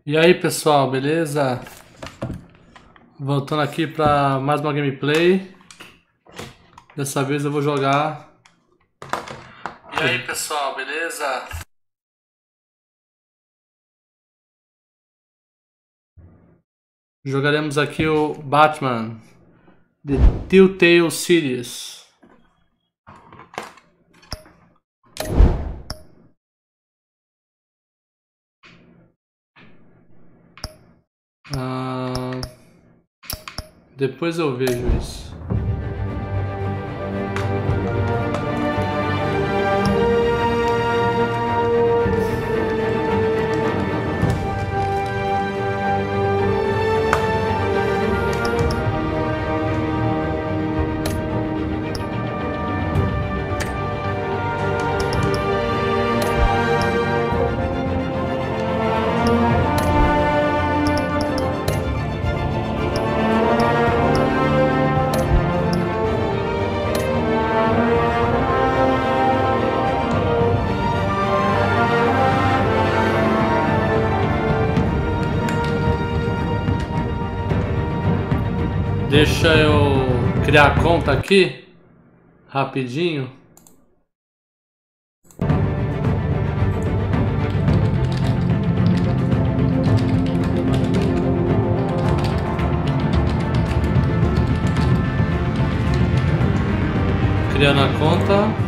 E aí pessoal, beleza? Voltando aqui para mais uma gameplay. Dessa vez eu vou jogar. E aí pessoal, beleza? Jogaremos aqui o Batman The Telltale Series. Depois eu vejo isso. Deixa eu criar a conta aqui, rapidinho. Criando a conta.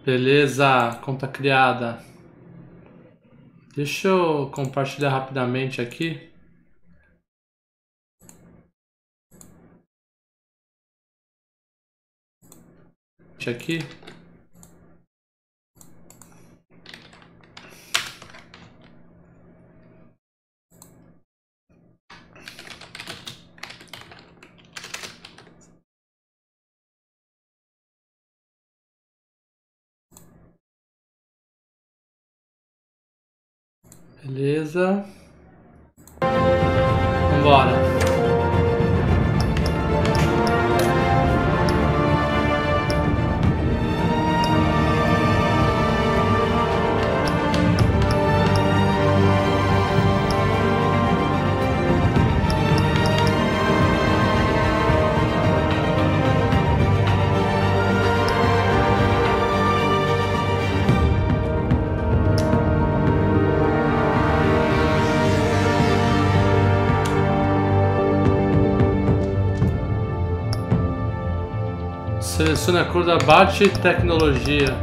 Beleza, conta criada. Deixa eu compartilhar rapidamente aqui. Aqui. Beleza. Vambora. Selecione a cor da bate tecnologia.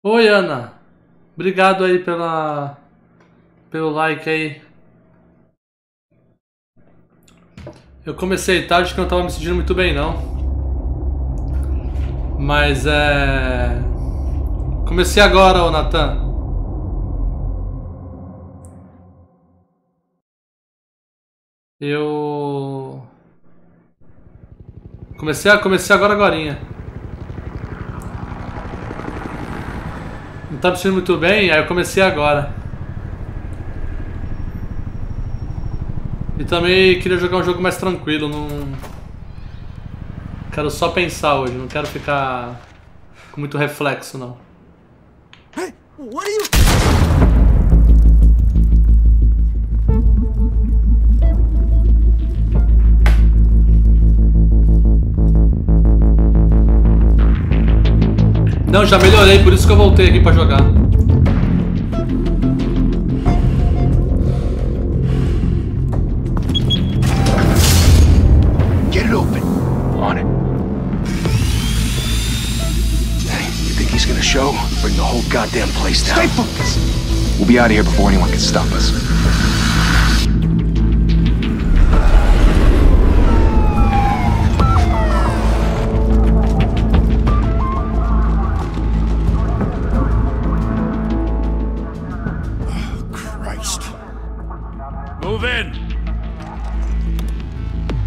Oi, Ana. Obrigado aí pelo like aí. Eu comecei tarde que eu não tava me sentindo muito bem não. Mas comecei agora, ô Nathan. Eu comecei agorinha. Não tá me sentindo muito bem, aí eu comecei agora. E também queria jogar um jogo mais tranquilo, não quero só pensar hoje, não quero ficar com muito reflexo não. Hey, what are you? Não, já melhorei, por isso que eu voltei aqui pra jogar. Get it open. On it. Hey, you think he's gonna show? Bring the whole goddamn place down. Stay focused. We'll be out of here before anyone can stop us.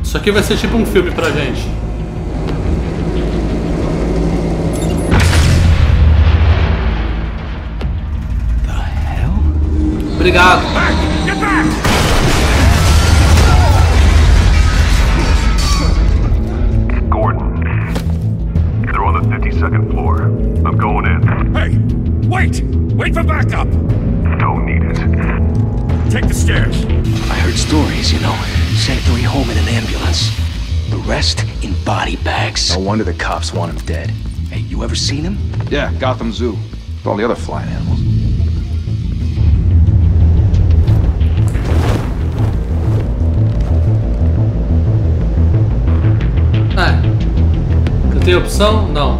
Isso aqui vai ser tipo um filme pra gente. The hell? Obrigado. Get back! Gordon. They're on the 52nd floor. I'm going in. Hey! Wait! Wait for backup! Don't need it. Take the stairs. I heard stories, you know. Sent 3 home in an ambulance. The rest in body bags. No wonder the cops want him dead. Hey, you ever seen him? Yeah, Gotham Zoo. With all the other flying animals. Você tem opção? Não.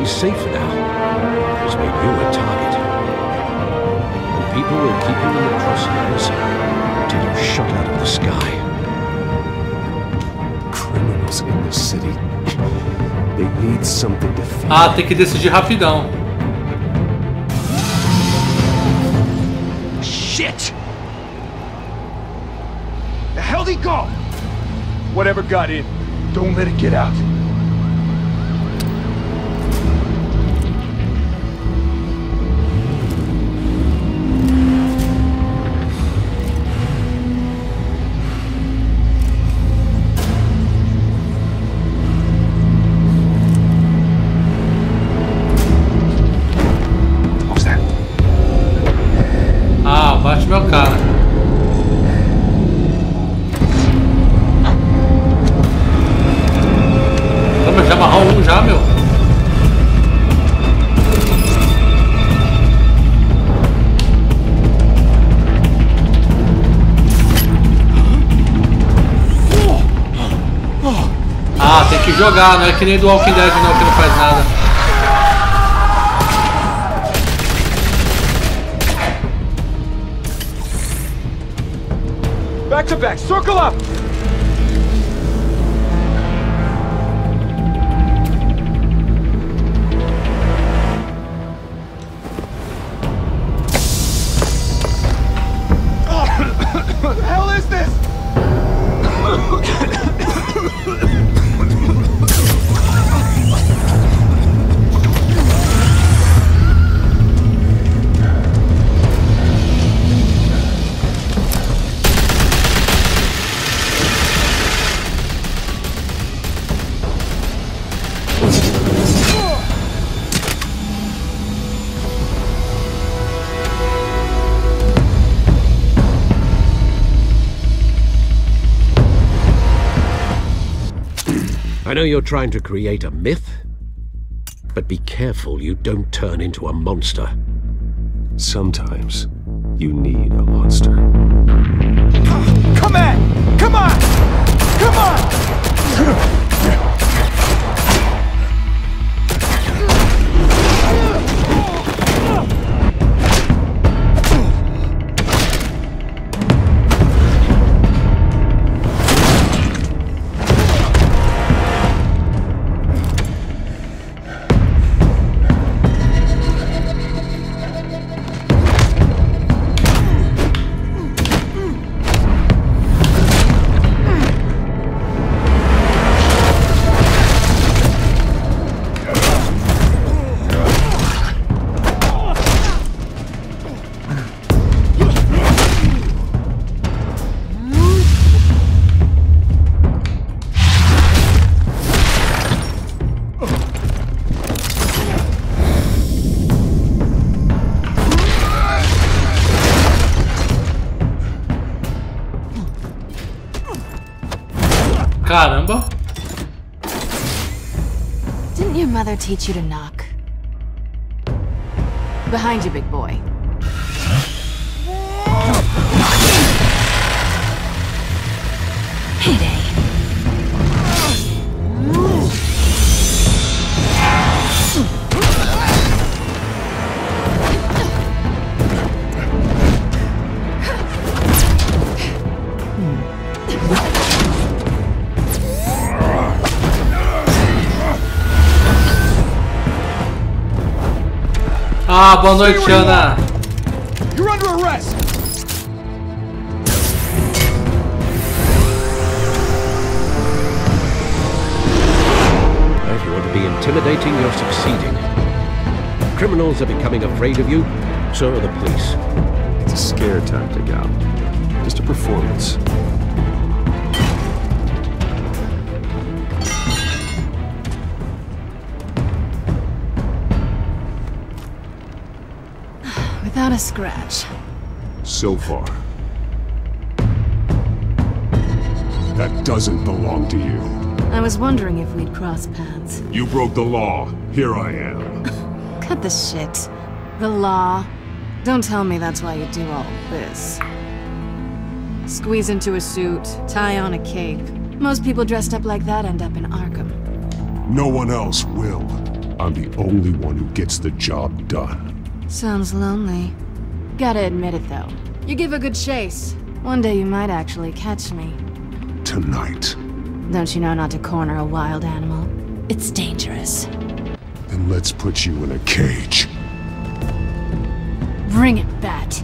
Safer now. It's made you a target. And people will keep you in the crosshairs until you're shot out of the sky. Criminals in the city. They need something to feed. Ah, tem que decidir rapidão. Shit! The hell'd he go? Whatever got in, don't let it get out. Bate meu cara. Caramba, já amarrou um já, meu. Ah, tem que jogar, não é que nem do Walking Dead não, que não faz nada. Back to back, circle up! What the hell is this? I know you're trying to create a myth, but be careful you don't turn into a monster. Sometimes you need a monster. Come on! Come on! Come on! Caramba. Didn't your mother teach you to knock? Behind you, big boy. Heyday. Ah, boa noite, Ana. You're under arrest. If you want to be intimidating, you're succeeding. Criminals are becoming afraid of you, so are the police. It's a scare tactic, Al. Just a performance. Without a scratch. So far. That doesn't belong to you. I was wondering if we'd cross paths. You broke the law. Here I am. Cut the shit. The law. Don't tell me that's why you do all this. Squeeze into a suit, tie on a cape. Most people dressed up like that end up in Arkham. No one else will. I'm the only one who gets the job done. Sounds lonely. Gotta admit it, though. You give a good chase. One day you might actually catch me. Tonight. Don't you know not to corner a wild animal? It's dangerous. Then let's put you in a cage. Bring it, Bat.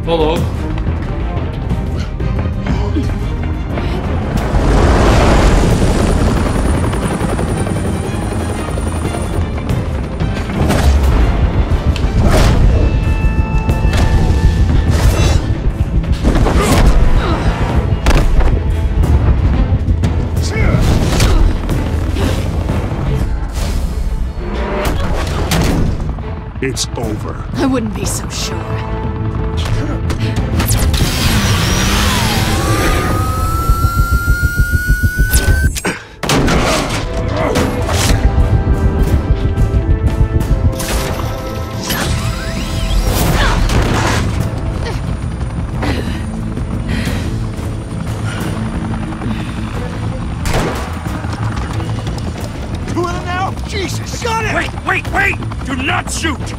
Ô, louco. It's over. I wouldn't be so sure. Jesus! Got it! Wait! Do not shoot!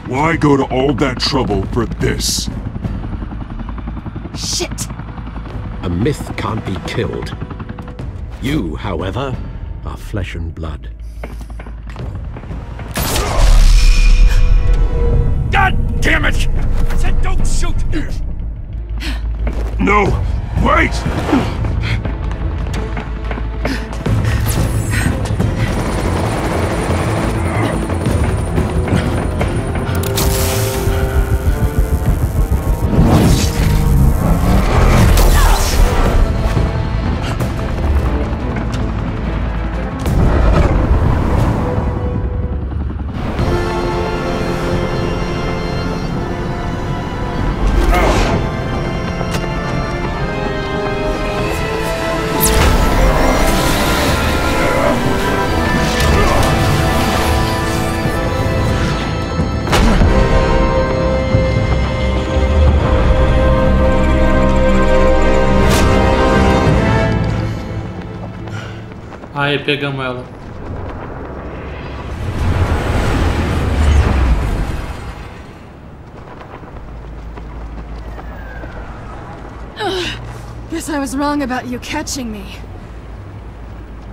Why go to all that trouble for this? Shit! A myth can't be killed. You, however, are flesh and blood. God damn it! I said don't shoot! No! Wait! Aí, pegamos ela. Guess I was wrong about you catching me.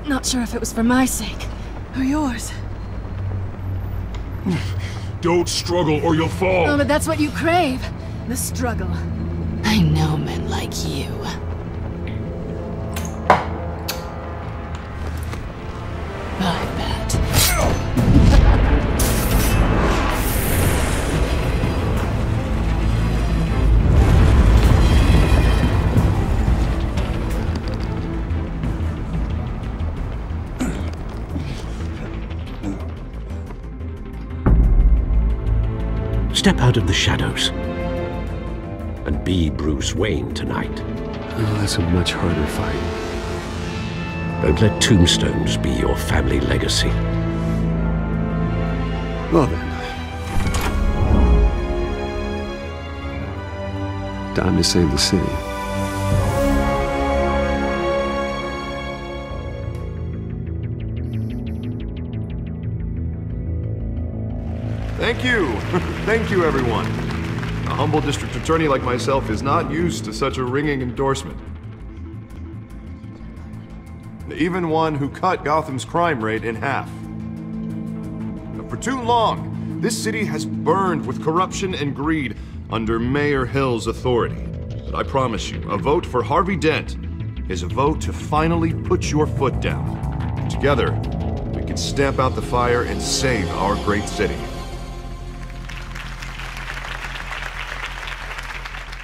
Not sure if it was for my sake or yours. Don't struggle or you'll fall. Oh, but that's what you crave. The struggle. I know men like you. I bet. Step out of the shadows and be Bruce Wayne tonight. Oh, that's a much harder fight. Don't let tombstones be your family legacy. Well then. Time to save the city. Thank you. Thank you, everyone. A humble district attorney like myself is not used to such a ringing endorsement. Even one who cut Gotham's crime rate in half. For too long, this city has burned with corruption and greed under Mayor Hill's authority. But I promise you, a vote for Harvey Dent is a vote to finally put your foot down. Together, we can stamp out the fire and save our great city.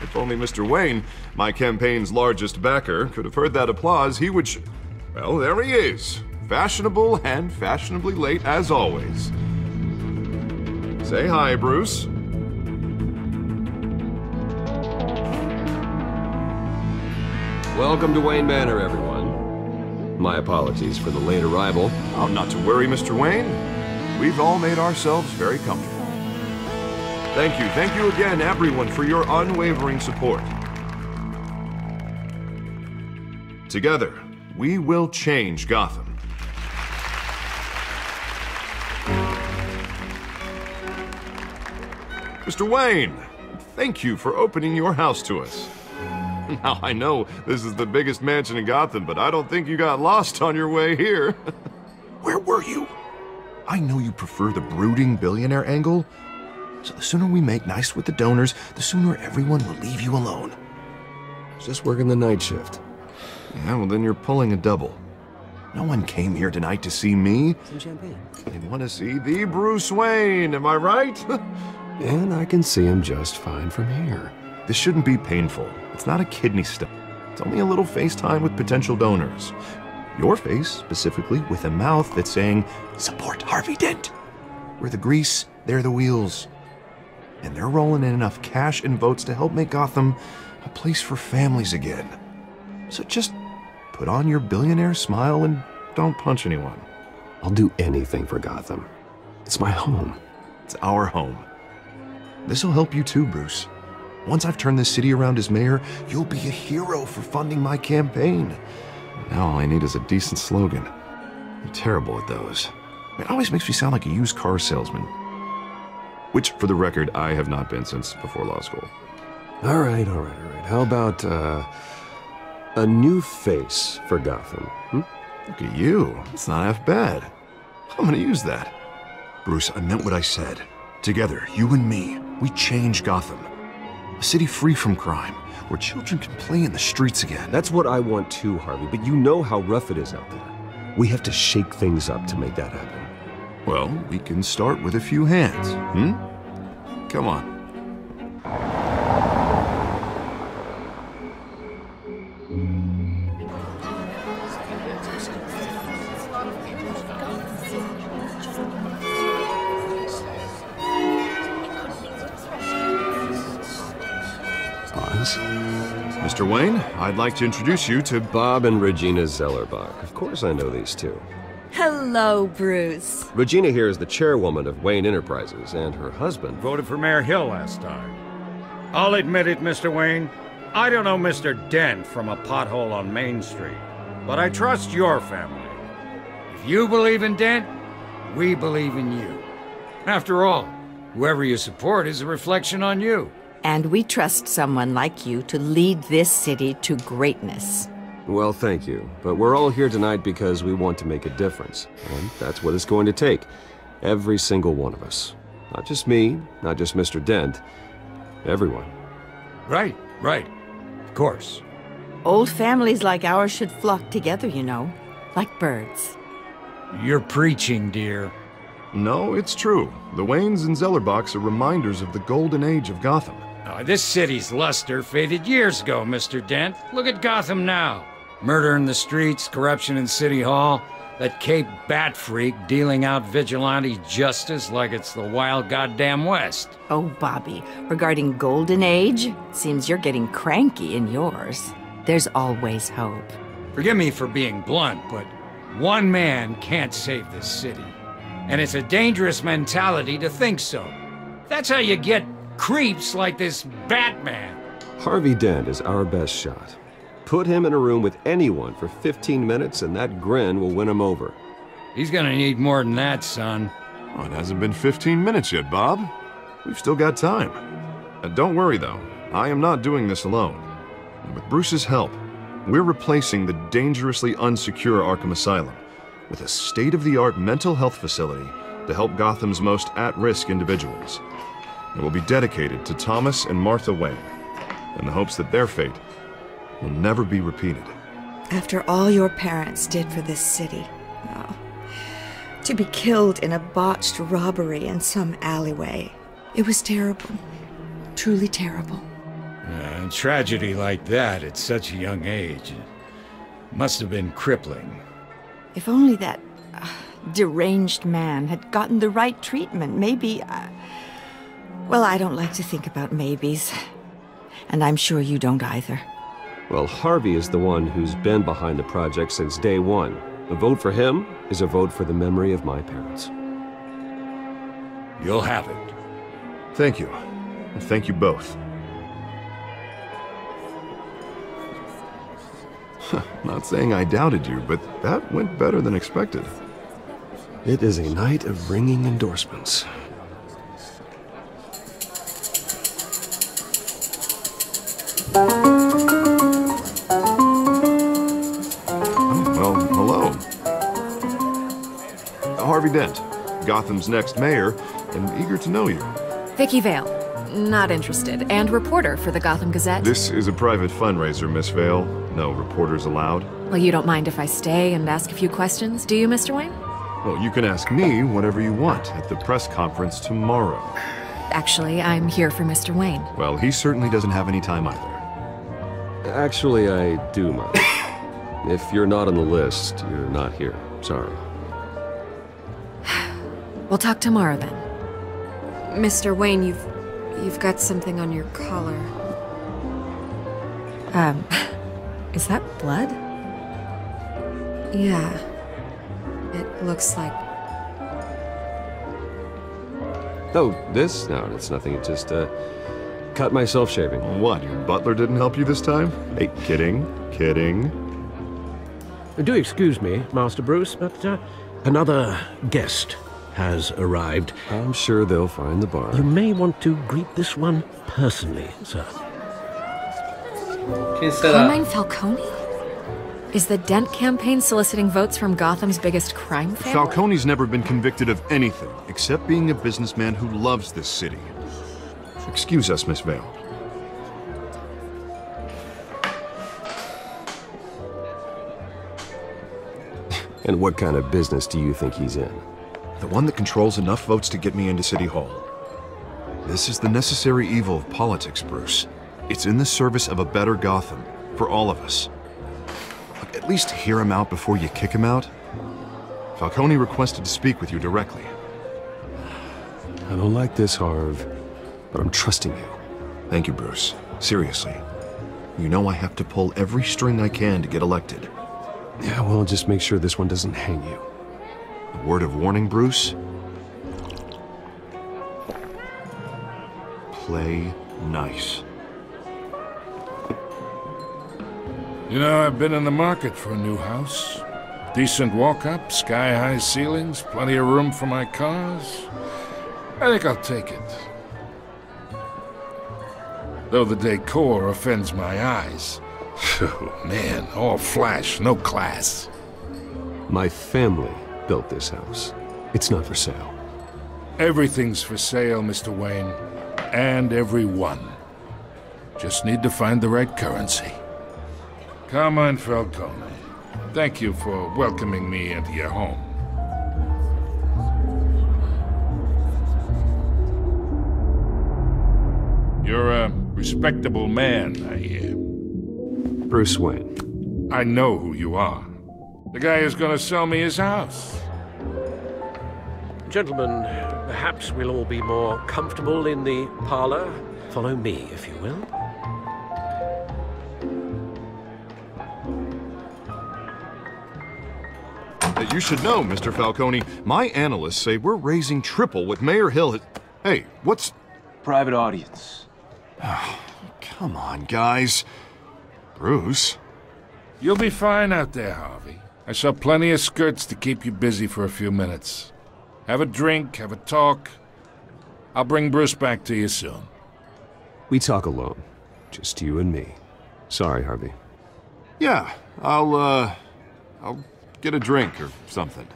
If only Mr. Wayne, my campaign's largest backer, could have heard that applause, he would well, there he is. Fashionable and fashionably late as always. Say hi, Bruce. Welcome to Wayne Manor, everyone. My apologies for the late arrival. Oh, not to worry, Mr. Wayne. We've all made ourselves very comfortable. Thank you again, everyone, for your unwavering support. Together, we will change Gotham. Mr. Wayne, thank you for opening your house to us. Now, I know this is the biggest mansion in Gotham, but I don't think you got lost on your way here. Where were you? I know you prefer the brooding billionaire angle, so the sooner we make nice with the donors, the sooner everyone will leave you alone. Just working the night shift. Yeah, well then you're pulling a double. No one came here tonight to see me. Some champagne. They want to see the Bruce Wayne, am I right? And I can see him just fine from here. This shouldn't be painful. It's not a kidney stone. It's only a little FaceTime with potential donors. Your face, specifically, with a mouth that's saying, support Harvey Dent. We're the grease, they're the wheels. And they're rolling in enough cash and votes to help make Gotham a place for families again. So just put on your billionaire smile and don't punch anyone. I'll do anything for Gotham. It's my home. It's our home. This'll help you too, Bruce. Once I've turned this city around as mayor, you'll be a hero for funding my campaign. Now all I need is a decent slogan. I'm terrible at those. It always makes me sound like a used car salesman. Which, for the record, I have not been since before law school. All right. How about, a new face for Gotham, Look at you. It's not half bad. I'm gonna use that. Bruce, I meant what I said. Together, you and me, we change Gotham. A city free from crime, where children can play in the streets again. That's what I want too, Harvey, but you know how rough it is out there. We have to shake things up to make that happen. Well, we can start with a few hands, Come on. Mr. Wayne, I'd like to introduce you to Bob and Regina Zellerbach. Of course I know these two. Hello, Bruce. Regina here is the chairwoman of Wayne Enterprises, and her husband Voted for Mayor Hill last time. I'll admit it, Mr. Wayne. I don't know Mr. Dent from a pothole on Main Street, but I trust your family. If you believe in Dent, we believe in you. After all, whoever you support is a reflection on you. And we trust someone like you to lead this city to greatness. Well, thank you. But we're all here tonight because we want to make a difference. And that's what it's going to take. Every single one of us. Not just me, not just Mr. Dent. Everyone. Right. Of course. Old families like ours should flock together, you know. Like birds. You're preaching, dear. No, it's true. The Waynes and Zellerbachs are reminders of the golden age of Gotham. This city's luster faded years ago, Mr. Dent. Look at Gotham now. Murder in the streets, corruption in City Hall, that Cape Bat freak dealing out vigilante justice like it's the wild goddamn West. Oh, Bobby, regarding Golden Age, seems you're getting cranky in yours. There's always hope. Forgive me for being blunt, but one man can't save this city. And it's a dangerous mentality to think so. That's how you get creeps like this Batman. Harvey Dent is our best shot. Put him in a room with anyone for 15 minutes and that grin will win him over. He's gonna need more than that, son. Oh, it hasn't been 15 minutes yet, Bob. We've still got time. Don't worry, though. I am not doing this alone. And with Bruce's help, we're replacing the dangerously unsecure Arkham Asylum with a state-of-the-art mental health facility to help Gotham's most at-risk individuals. It will be dedicated to Thomas and Martha Wayne, in the hopes that their fate will never be repeated. After all your parents did for this city, to be killed in a botched robbery in some alleyway, it was terrible. Truly terrible. A tragedy like that at such a young age must have been crippling. If only that deranged man had gotten the right treatment, maybe... Well, I don't like to think about maybes. And I'm sure you don't either. Well, Harvey is the one who's been behind the project since day one. A vote for him is a vote for the memory of my parents. You'll have it. Thank you. And thank you both. Not saying I doubted you, but that went better than expected. It is a night of ringing endorsements. Well, hello. Harvey Dent, Gotham's next mayor, and eager to know you. Vicky Vale, not interested, and reporter for the Gotham Gazette. This is a private fundraiser, Miss Vale. No reporters allowed. Well, you don't mind if I stay and ask a few questions, do you, Mr. Wayne? Well, you can ask me whatever you want at the press conference tomorrow. Actually, I'm here for Mr. Wayne. Well, he certainly doesn't have any time either. Actually, I do mind. If you're not on the list, you're not here. Sorry. We'll talk tomorrow then. Mr. Wayne, you've got something on your collar. Is that blood? Yeah. It looks like... Oh, this? No, it's nothing. It just, cut myself shaving. What, your butler didn't help you this time? Hey, kidding. Do excuse me, Master Bruce, but another guest has arrived. I'm sure they'll find the bar. You may want to greet this one personally, sir. Carmine Falcone? Is the Dent campaign soliciting votes from Gotham's biggest crime family? Falcone's never been convicted of anything except being a businessman who loves this city. Excuse us, Miss Vale. And what kind of business do you think he's in? The one that controls enough votes to get me into City Hall. This is the necessary evil of politics, Bruce. It's in the service of a better Gotham, for all of us. Look, at least hear him out before you kick him out. Falcone requested to speak with you directly. I don't like this, Harv, but I'm trusting you. Thank you, Bruce. Seriously. You know I have to pull every string I can to get elected. Yeah, well, just make sure this one doesn't hang you. A word of warning, Bruce? Play nice. You know, I've been in the market for a new house. Decent walk-up, sky-high ceilings, plenty of room for my cars. I think I'll take it. Though the decor offends my eyes. Oh, man, all flash, no class. My family built this house. It's not for sale. Everything's for sale, Mr. Wayne. And everyone. Just need to find the right currency. Carmine Falcone, thank you for welcoming me into your home. You're a respectable man, I hear. Bruce Wayne. I know who you are. The guy who's gonna sell me his house. Gentlemen, perhaps we'll all be more comfortable in the parlor. Follow me, if you will. You should know, Mr. Falcone, my analysts say we're raising triple what Mayor Hill had... Hey, what's... Private audience. Oh, come on, guys. Bruce? You'll be fine out there, Harvey. I saw plenty of skirts to keep you busy for a few minutes. Have a drink, have a talk. I'll bring Bruce back to you soon. We talk alone. Just you and me. Sorry, Harvey. Yeah, I'll get a drink or something.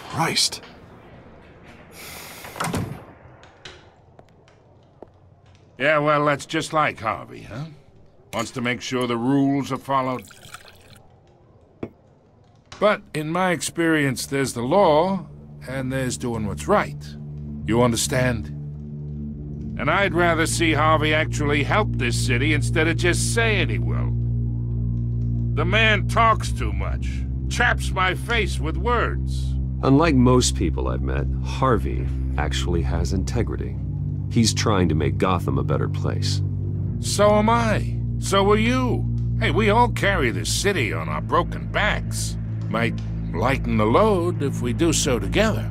Christ. Yeah, well, that's just like Harvey, huh? Wants to make sure the rules are followed. But in my experience, there's the law, and there's doing what's right. You understand? And I'd rather see Harvey actually help this city instead of just saying he will. The man talks too much, chaps my face with words. Unlike most people I've met, Harvey actually has integrity. He's trying to make Gotham a better place. So am I. So are you. Hey, we all carry this city on our broken backs. Might lighten the load if we do so together.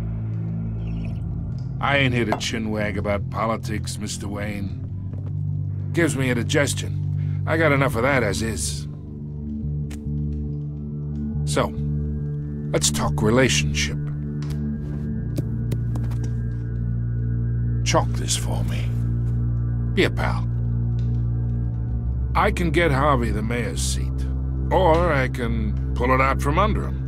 I ain't here to chinwag about politics, Mr. Wayne. Gives me indigestion. I got enough of that as is. So, let's talk relationship. Chalk this for me. Be a pal. I can get Harvey the mayor's seat, or I can pull it out from under him.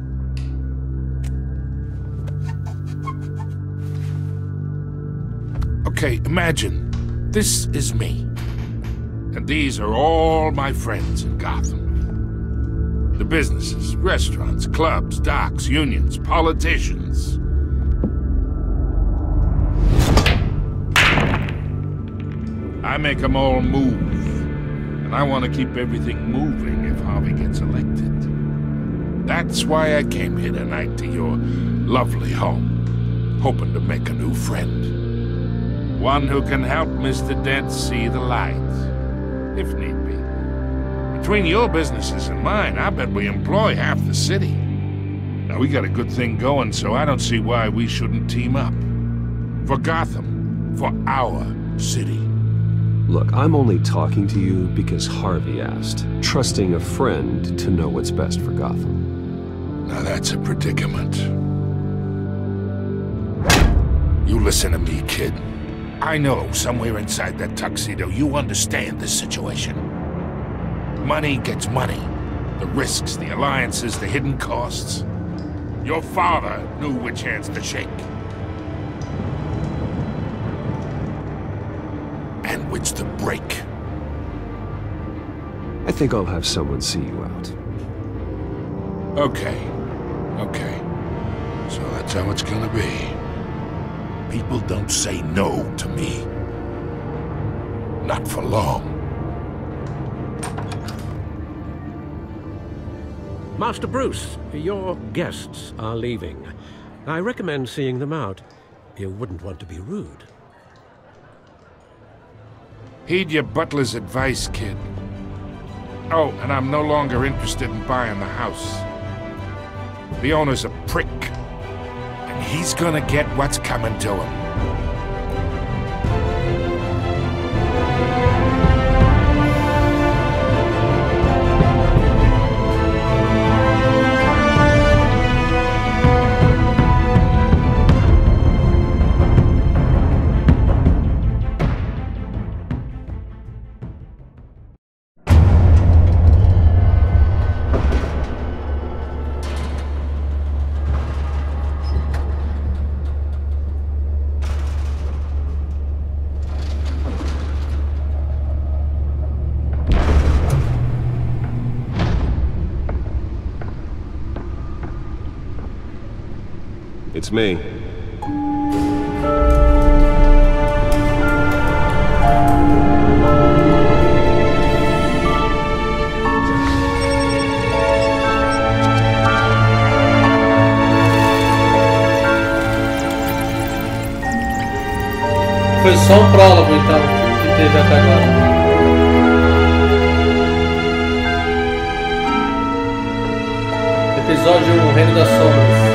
Okay, imagine, this is me. And these are all my friends in Gotham. The businesses, restaurants, clubs, docks, unions, politicians. I make them all move. And I want to keep everything moving if Harvey gets elected. That's why I came here tonight to your lovely home, hoping to make a new friend. One who can help Mr. Dent see the light, if need be. Between your businesses and mine, I bet we employ half the city. Now, we got a good thing going, so I don't see why we shouldn't team up. For Gotham, for our city. Look, I'm only talking to you because Harvey asked, trusting a friend to know what's best for Gotham. Now that's a predicament. You listen to me, kid. I know somewhere inside that tuxedo you understand this situation. Money gets money. The risks, the alliances, the hidden costs. Your father knew which hands to shake. And which to break. I think I'll have someone see you out. Okay. Okay. So that's how it's gonna be. People don't say no to me. Not for long. Master Bruce, your guests are leaving. I recommend seeing them out. You wouldn't want to be rude. Heed your butler's advice, kid. Oh, and I'm no longer interested in buying the house. The owner's a prick. And he's gonna get what's coming to him. It's me. Foi só um prólogo, então, que teve até agora. Episódio 1, Reino das Sombras.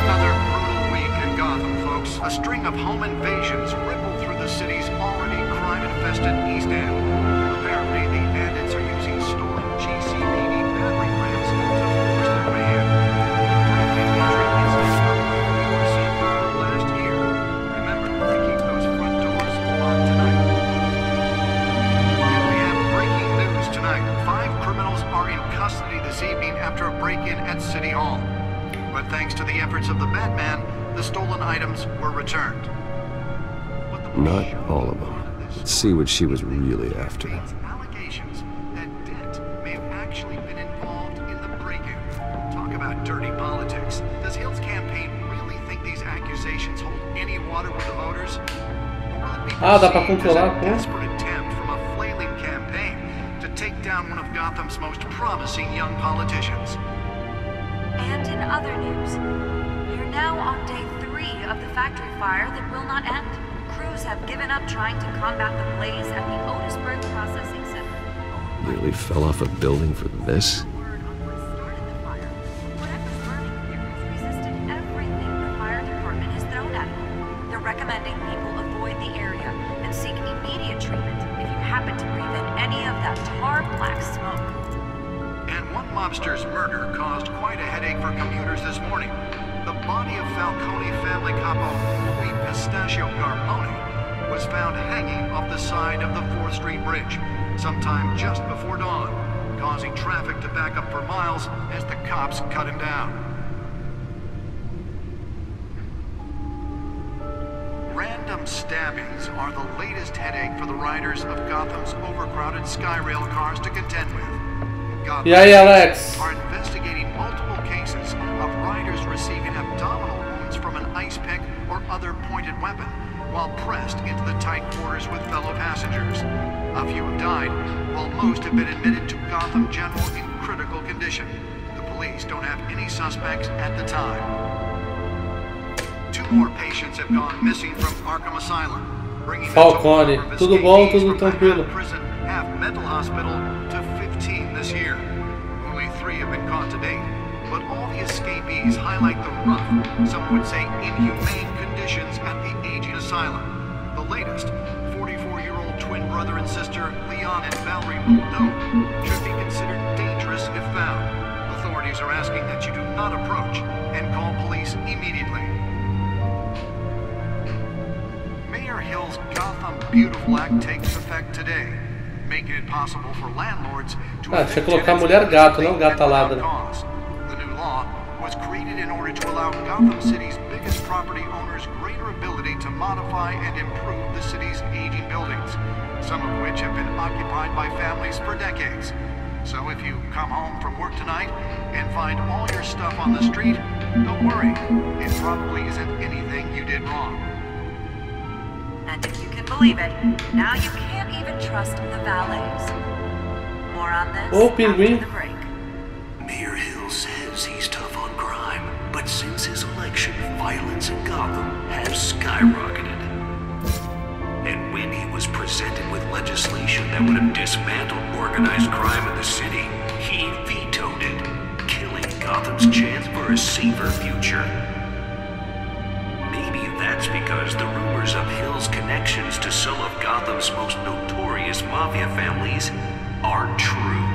Another brutal week in Gotham, folks. A string of home invasions rippled through the city's already crime-infested East End. Apparently, the bandits are using stolen GCPD battering rams to force their way in. Last year. Remember to keep those front doors locked tonight. And we have breaking news tonight. 5 criminals are in custody this evening after a break-in at City Hall. But thanks to the efforts of the Batman, the stolen items were returned. Not all of them. Let's see what she was really after. Allegations that Dent may have actually been involved in the break-in. Talk about dirty politics. Does Hill's campaign really think these accusations hold any water with the voters? Or will it be Dá pra perceived as controlar, a pô. desperate attempt from a flailing campaign to take down one of Gotham's most promising young politicians? And in other news, we're now on day 3 of the factory fire that will not end. Crews have given up trying to combat the blaze at the Otisburg Processing Center. Nearly fell off a building for this? Whatever's burning here has resisted everything the fire department has thrown at it. They're recommending people avoid the area and seek immediate treatment if you happen to breathe in any of that tar black smoke. And one mobster's murder caused quite a headache for commuters this morning. The body of Falcone family capo Louis Pistachio Garmoni was found hanging off the side of the 4th Street Bridge sometime just before dawn, causing traffic to back up for miles as the cops cut him down. Random stabbings are the latest headache for the riders of Gotham's overcrowded Skyrail cars to contend with. E aí, Alex? Are investigating multiple cases of riders receiving abdominal wounds from an ice pick or other pointed weapon while pressed into the tight quarters with fellow passengers. A few have died, while most have been admitted to Gotham General in critical condition. The police don't have any suspects at the time. 2 more patients have gone missing from Arkham Asylum, bringing Falcone, tudo bom, tudo tranquilo. prison, half mental hospital to 15 this year. Only 3 have been caught to date, but all the escapees highlight the rough, some would say inhumane conditions at the aging asylum. The latest, 44-year-old twin brother and sister Leon and Valerie Boldo, should be considered dangerous if found. Authorities are asking that you do not approach and call police immediately. Mayor Hill's Gotham Beautiful Act takes effect today, making it possible for landlords to Tinha que colocar mulher gato, não gata ladra. The new law was created in order to allow Gotham City's biggest property owners greater ability to modify and improve the city's aging buildings, some of which have been occupied by families for decades. So if you come home from work tonight and find all your stuff on the street, don't worry. It probably isn't anything you did wrong. And if you can believe it, now you can't even trust the valets. More on this after the break. Mayor Hill says he's tough on crime, but since his election, violence in Gotham has skyrocketed. And when he was presented with legislation that would have dismantled organized crime in the city, he vetoed it, killing Gotham's chance for a safer future. Maybe that's because the rumors of Hill's connections to some of Gotham's most notorious mafia families aren't true.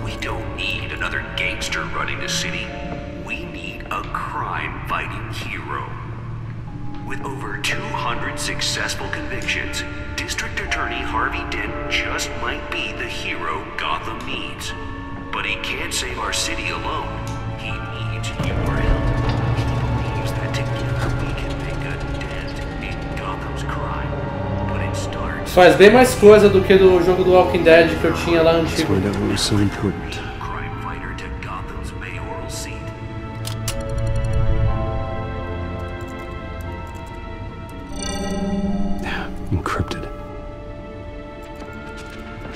We don't need another gangster running the city. We need a crime-fighting hero. With over 200 successful convictions, District Attorney Harvey Dent just might be the hero Gotham needs. But he can't save our city alone. He needs your help. He believes that together we can make a dent in Gotham's crime. But it starts... Faz bem mais coisa do que do jogo do Walking Dead que eu tinha lá antigo. That's why that was so important. encrypted.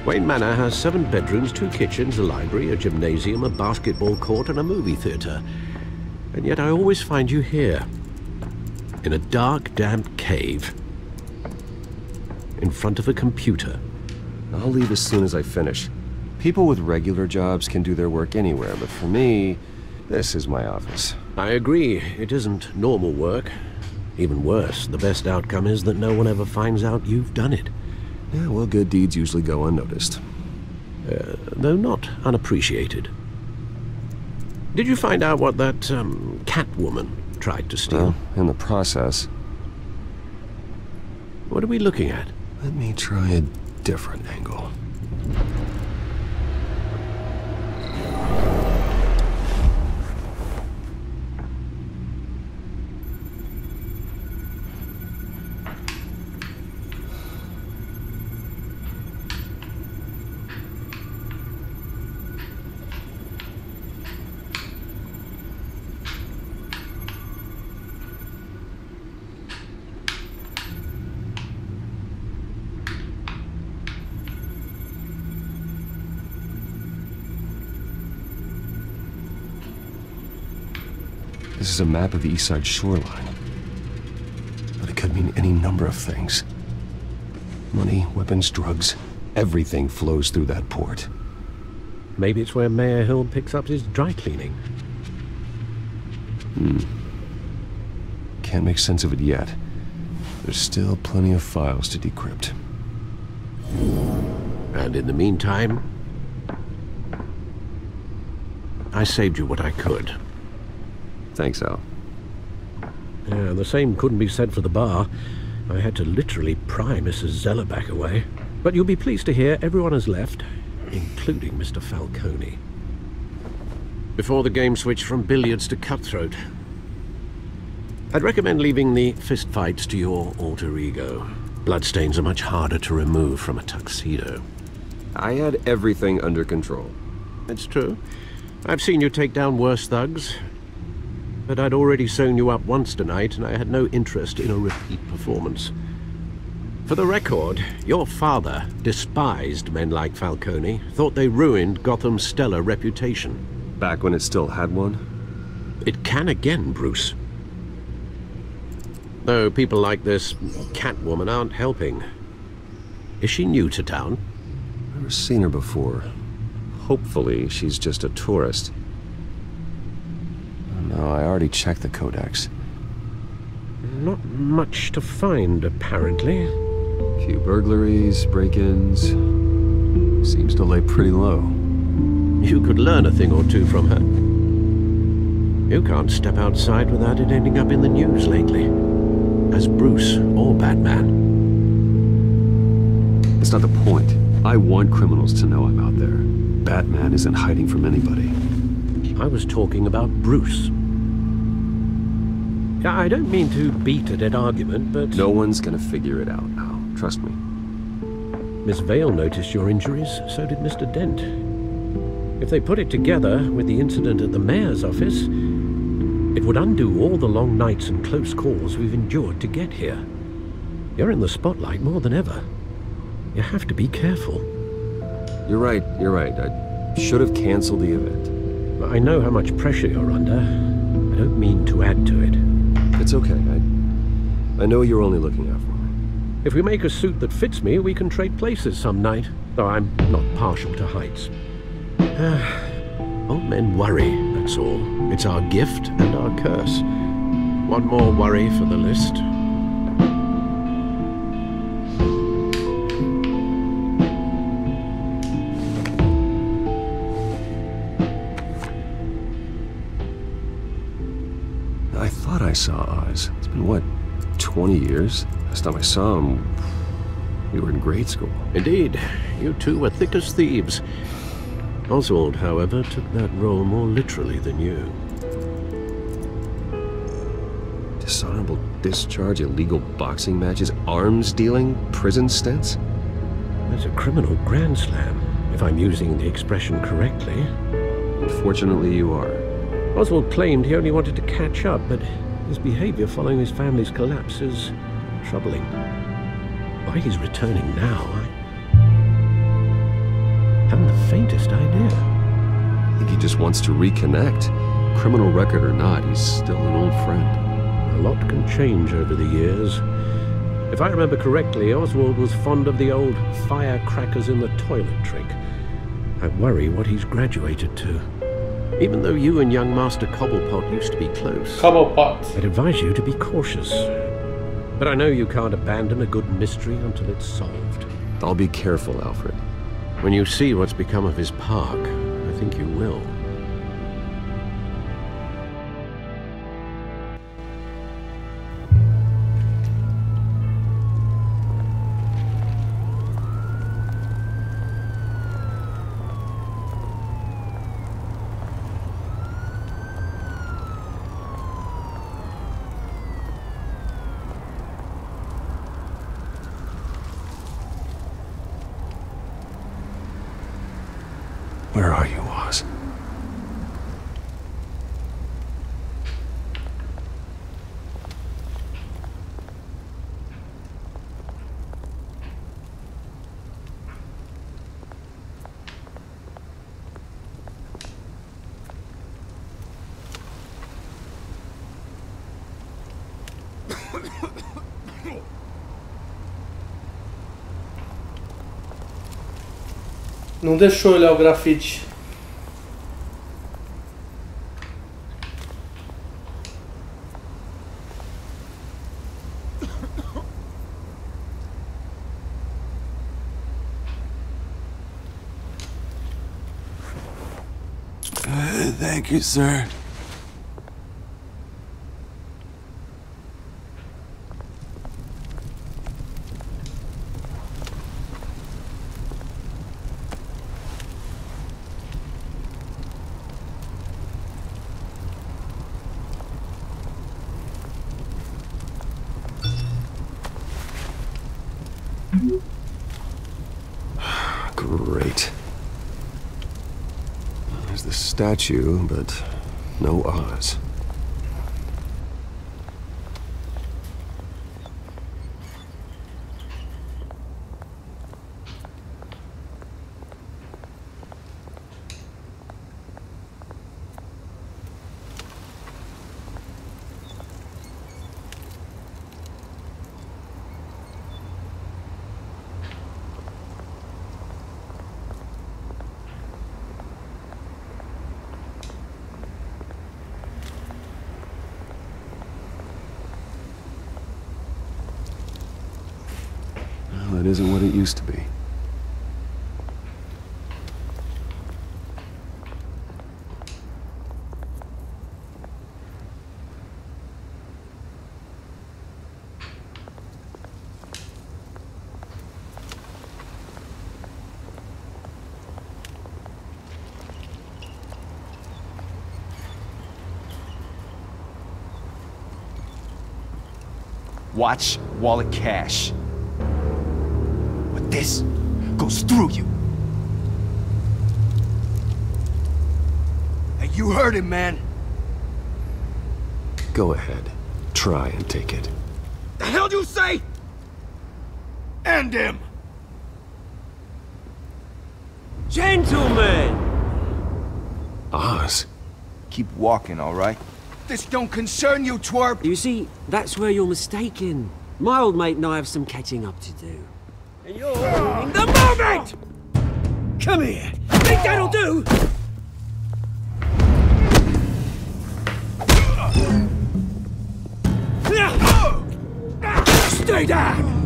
Wayne Manor has 7 bedrooms, 2 kitchens, a library, a gymnasium, a basketball court, and a movie theater. And yet I always find you here. In a dark, damp cave. In front of a computer. I'll leave as soon as I finish. People with regular jobs can do their work anywhere, but for me, this is my office. I agree. It isn't normal work. Even worse, the best outcome is that no one ever finds out you've done it. Yeah, well, good deeds usually go unnoticed. Though not unappreciated. Did you find out what that, Catwoman tried to steal? Well, in the process. What are we looking at? Let me try a different angle. This is a map of the East Side shoreline. But it could mean any number of things. Money, weapons, drugs, everything flows through that port. Maybe it's where Mayor Hill picks up his dry cleaning. Can't make sense of it yet. There's still plenty of files to decrypt. And in the meantime, I saved you what I could. Thanks, Al. Yeah, the same couldn't be said for the bar. I had to literally pry Mrs. Zellerback away. But you'll be pleased to hear everyone has left, including Mr. Falcone. Before the game switched from billiards to cutthroat. I'd recommend leaving the fistfights to your alter ego. Bloodstains are much harder to remove from a tuxedo. I had everything under control. It's true. I've seen you take down worse thugs. But I'd already sewn you up once tonight, and I had no interest in a repeat performance. For the record, your father despised men like Falcone, thought they ruined Gotham's stellar reputation. Back when it still had one? It can again, Bruce. Though people like this Catwoman aren't helping. Is she new to town? Never seen her before. Hopefully, she's just a tourist. No, I already checked the codex. Not much to find, apparently. Few burglaries, break-ins. Seems to lay pretty low. You could learn a thing or two from her. You can't step outside without it ending up in the news lately. As Bruce or Batman. That's not the point. I want criminals to know I'm out there. Batman isn't hiding from anybody. I was talking about Bruce. I don't mean to beat a dead argument, but... No one's gonna figure it out now. Trust me. Miss Vale noticed your injuries, so did Mr. Dent. If they put it together with the incident at the mayor's office, it would undo all the long nights and close calls we've endured to get here. You're in the spotlight more than ever. You have to be careful. You're right. I should have canceled the event. I know how much pressure you're under. I don't mean to add to it. It's okay. I know you're only looking out for me. If we make a suit that fits me, we can trade places some night. Though I'm not partial to heights. Old men worry, that's all. It's our gift and our curse. One more worry for the list. I thought I saw Oz. It's been, what, 20 years? Last time I saw him, we were in grade school. Indeed. You two were thick as thieves. Oswald, however, took that role more literally than you. Dishonorable discharge, illegal boxing matches, arms dealing, prison stints? That's a criminal grand slam, if I'm using the expression correctly. Unfortunately, you are. Oswald claimed he only wanted to catch up, but his behavior following his family's collapse is troubling. Why he's returning now, I haven't the faintest idea. I think he just wants to reconnect. Criminal record or not, he's still an old friend. A lot can change over the years. If I remember correctly, Oswald was fond of the old firecrackers in the toilet trick. I worry what he's graduated to. Even though you and young Master Cobblepot used to be close, Cobblepot, I'd advise you to be cautious. But I know you can't abandon a good mystery until it's solved. I'll be careful, Alfred. When you see what's become of his park, I think you will. Where are you, Oz? Não deixou olhar o grafite. Thank you, sir. Great. There's the statue, but no Oz. That isn't what it used to be. Watch wallet cash. This goes through you. Hey, you heard him, man. Go ahead. Try and take it. The hell do you say? End him! Gentlemen! Oz. Keep walking, all right? This don't concern you, twerp! You see, that's where you're mistaken. My old mate and I have some catching up to do. And you're ruining the moment! Come here! Think that'll do? Stay down!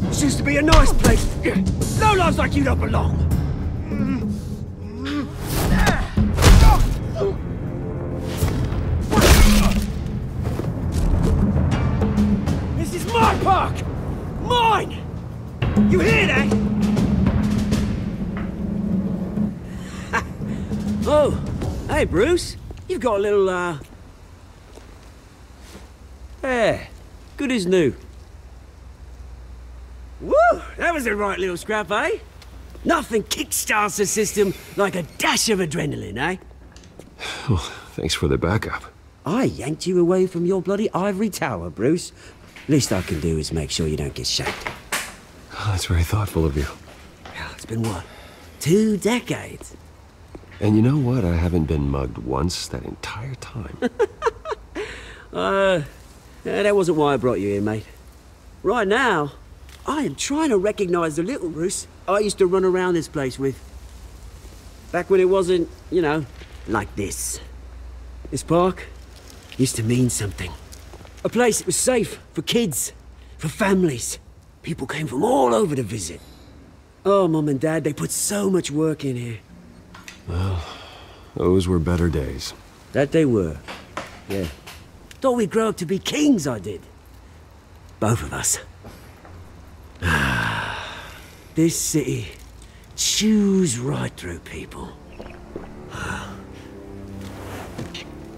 This used to be a nice place. No lives like you don't belong. This is my park! Mine! You hear that? Oh, hey Bruce. You've got a little, yeah, good as new. Woo! That was a right little scrap, eh? Nothing kickstarts the system like a dash of adrenaline, eh? Oh, thanks for the backup. I yanked you away from your bloody ivory tower, Bruce. Least I can do is make sure you don't get shanked. Oh, that's very thoughtful of you. It's been what? 2 decades? And you know what? I haven't been mugged once that entire time. That wasn't why I brought you here, mate. Right now, I am trying to recognize the little Bruce I used to run around this place with. Back when it wasn't, you know, like this. This park used to mean something. A place that was safe for kids, for families. People came from all over to visit. Oh, Mum and Dad, they put so much work in here. Well, those were better days. That they were. Yeah. Thought we'd grow up to be kings, I did. Both of us. This city chews right through people.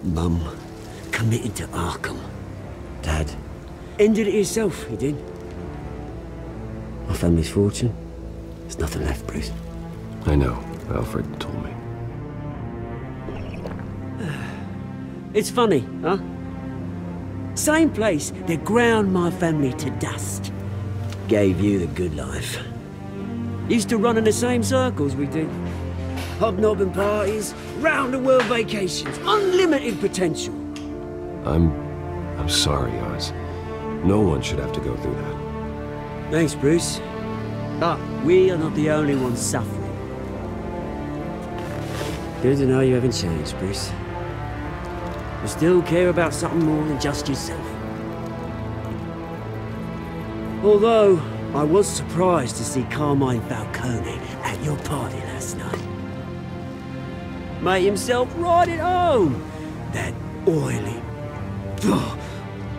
Mum committed to Arkham. Dad ended it himself, he did. My family's fortune, there's nothing left, Bruce. I know. Alfred told me. It's funny, huh? Same place that ground my family to dust. Gave you the good life. Used to run in the same circles we did. Hobnobbing parties, round-the-world vacations, unlimited potential. I'm sorry, Oz. No one should have to go through that. Thanks, Bruce. But we are not the only ones suffering. Good to know you haven't changed, Bruce. You still care about something more than just yourself. Although, I was surprised to see Carmine Falcone at your party last night. Made himself right at home. That oily... Oh,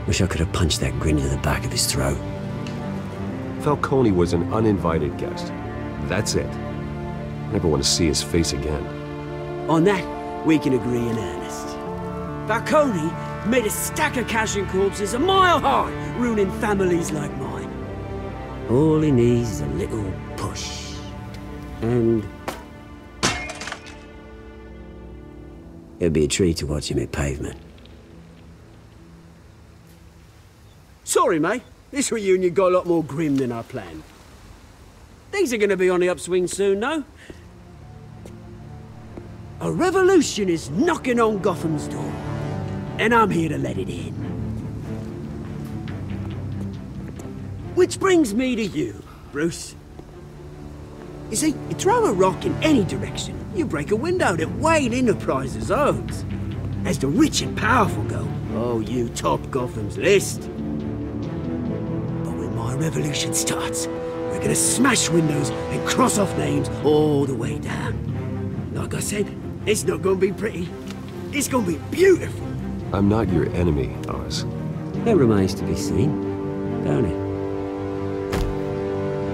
wish I could have punched that grin to the back of his throat. Falcone was an uninvited guest. That's it. Never want to see his face again. On that, we can agree in earnest. Falcone made a stack of cash and corpses a mile high, ruining families like mine. All he needs is a little push. And... it'd be a treat to watch him hit pavement. Sorry, mate. This reunion got a lot more grim than I planned. Things are gonna be on the upswing soon, no? A revolution is knocking on Gotham's door. And I'm here to let it in. Which brings me to you, Bruce. You see, you throw a rock in any direction, you break a window that Wayne Enterprises owns. As the rich and powerful go, oh, you top Gotham's list. But when my revolution starts, we're gonna smash windows and cross off names all the way down. Like I said, it's not gonna be pretty. It's gonna be beautiful. I'm not your enemy, Oz. That remains to be seen, don't it?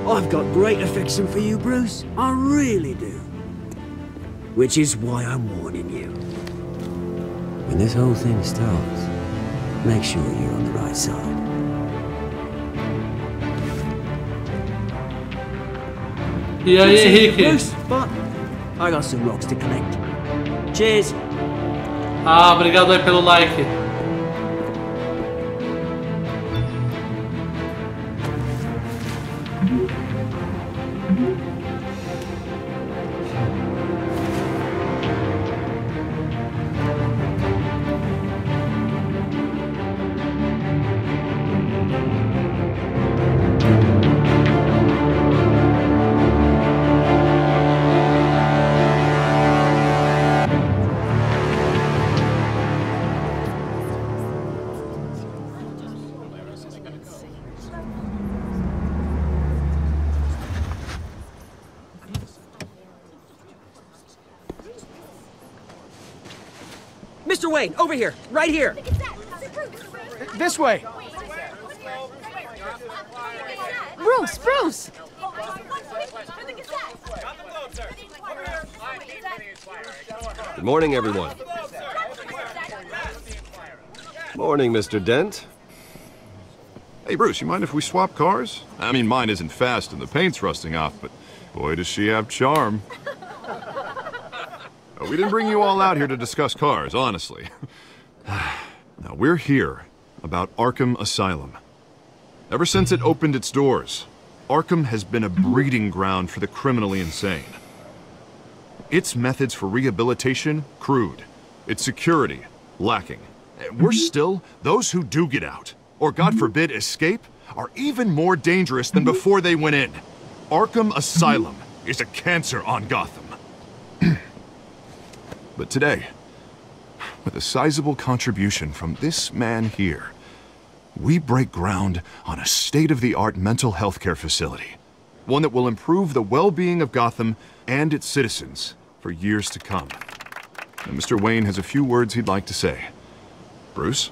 I've got great affection for you, Bruce. I really do. Which is why I'm warning you. When this whole thing starts, make sure you're on the right side. E aí, Henrique? Bruce, but I got some rocks to collect. Cheers. Ah, obrigado aí pelo like. Mr. Wayne, over here, right here. This way. Bruce, Bruce! Good morning, everyone. Morning, Mr. Dent. Hey, Bruce, you mind if we swap cars? I mean, mine isn't fast and the paint's rusting off, but Boy, does she have charm. We didn't bring you all out here to discuss cars, honestly. Now, we're here about Arkham Asylum. Ever since it opened its doors, Arkham has been a breeding ground for the criminally insane. Its methods for rehabilitation, crude. Its security, lacking. Worse still, those who do get out, or God forbid escape, are even more dangerous than before they went in. Arkham Asylum is a cancer on Gotham. But today, with a sizable contribution from this man here, we break ground on a state-of-the-art mental health care facility. One that will improve the well-being of Gotham and its citizens for years to come. And Mr. Wayne has a few words he'd like to say. Bruce?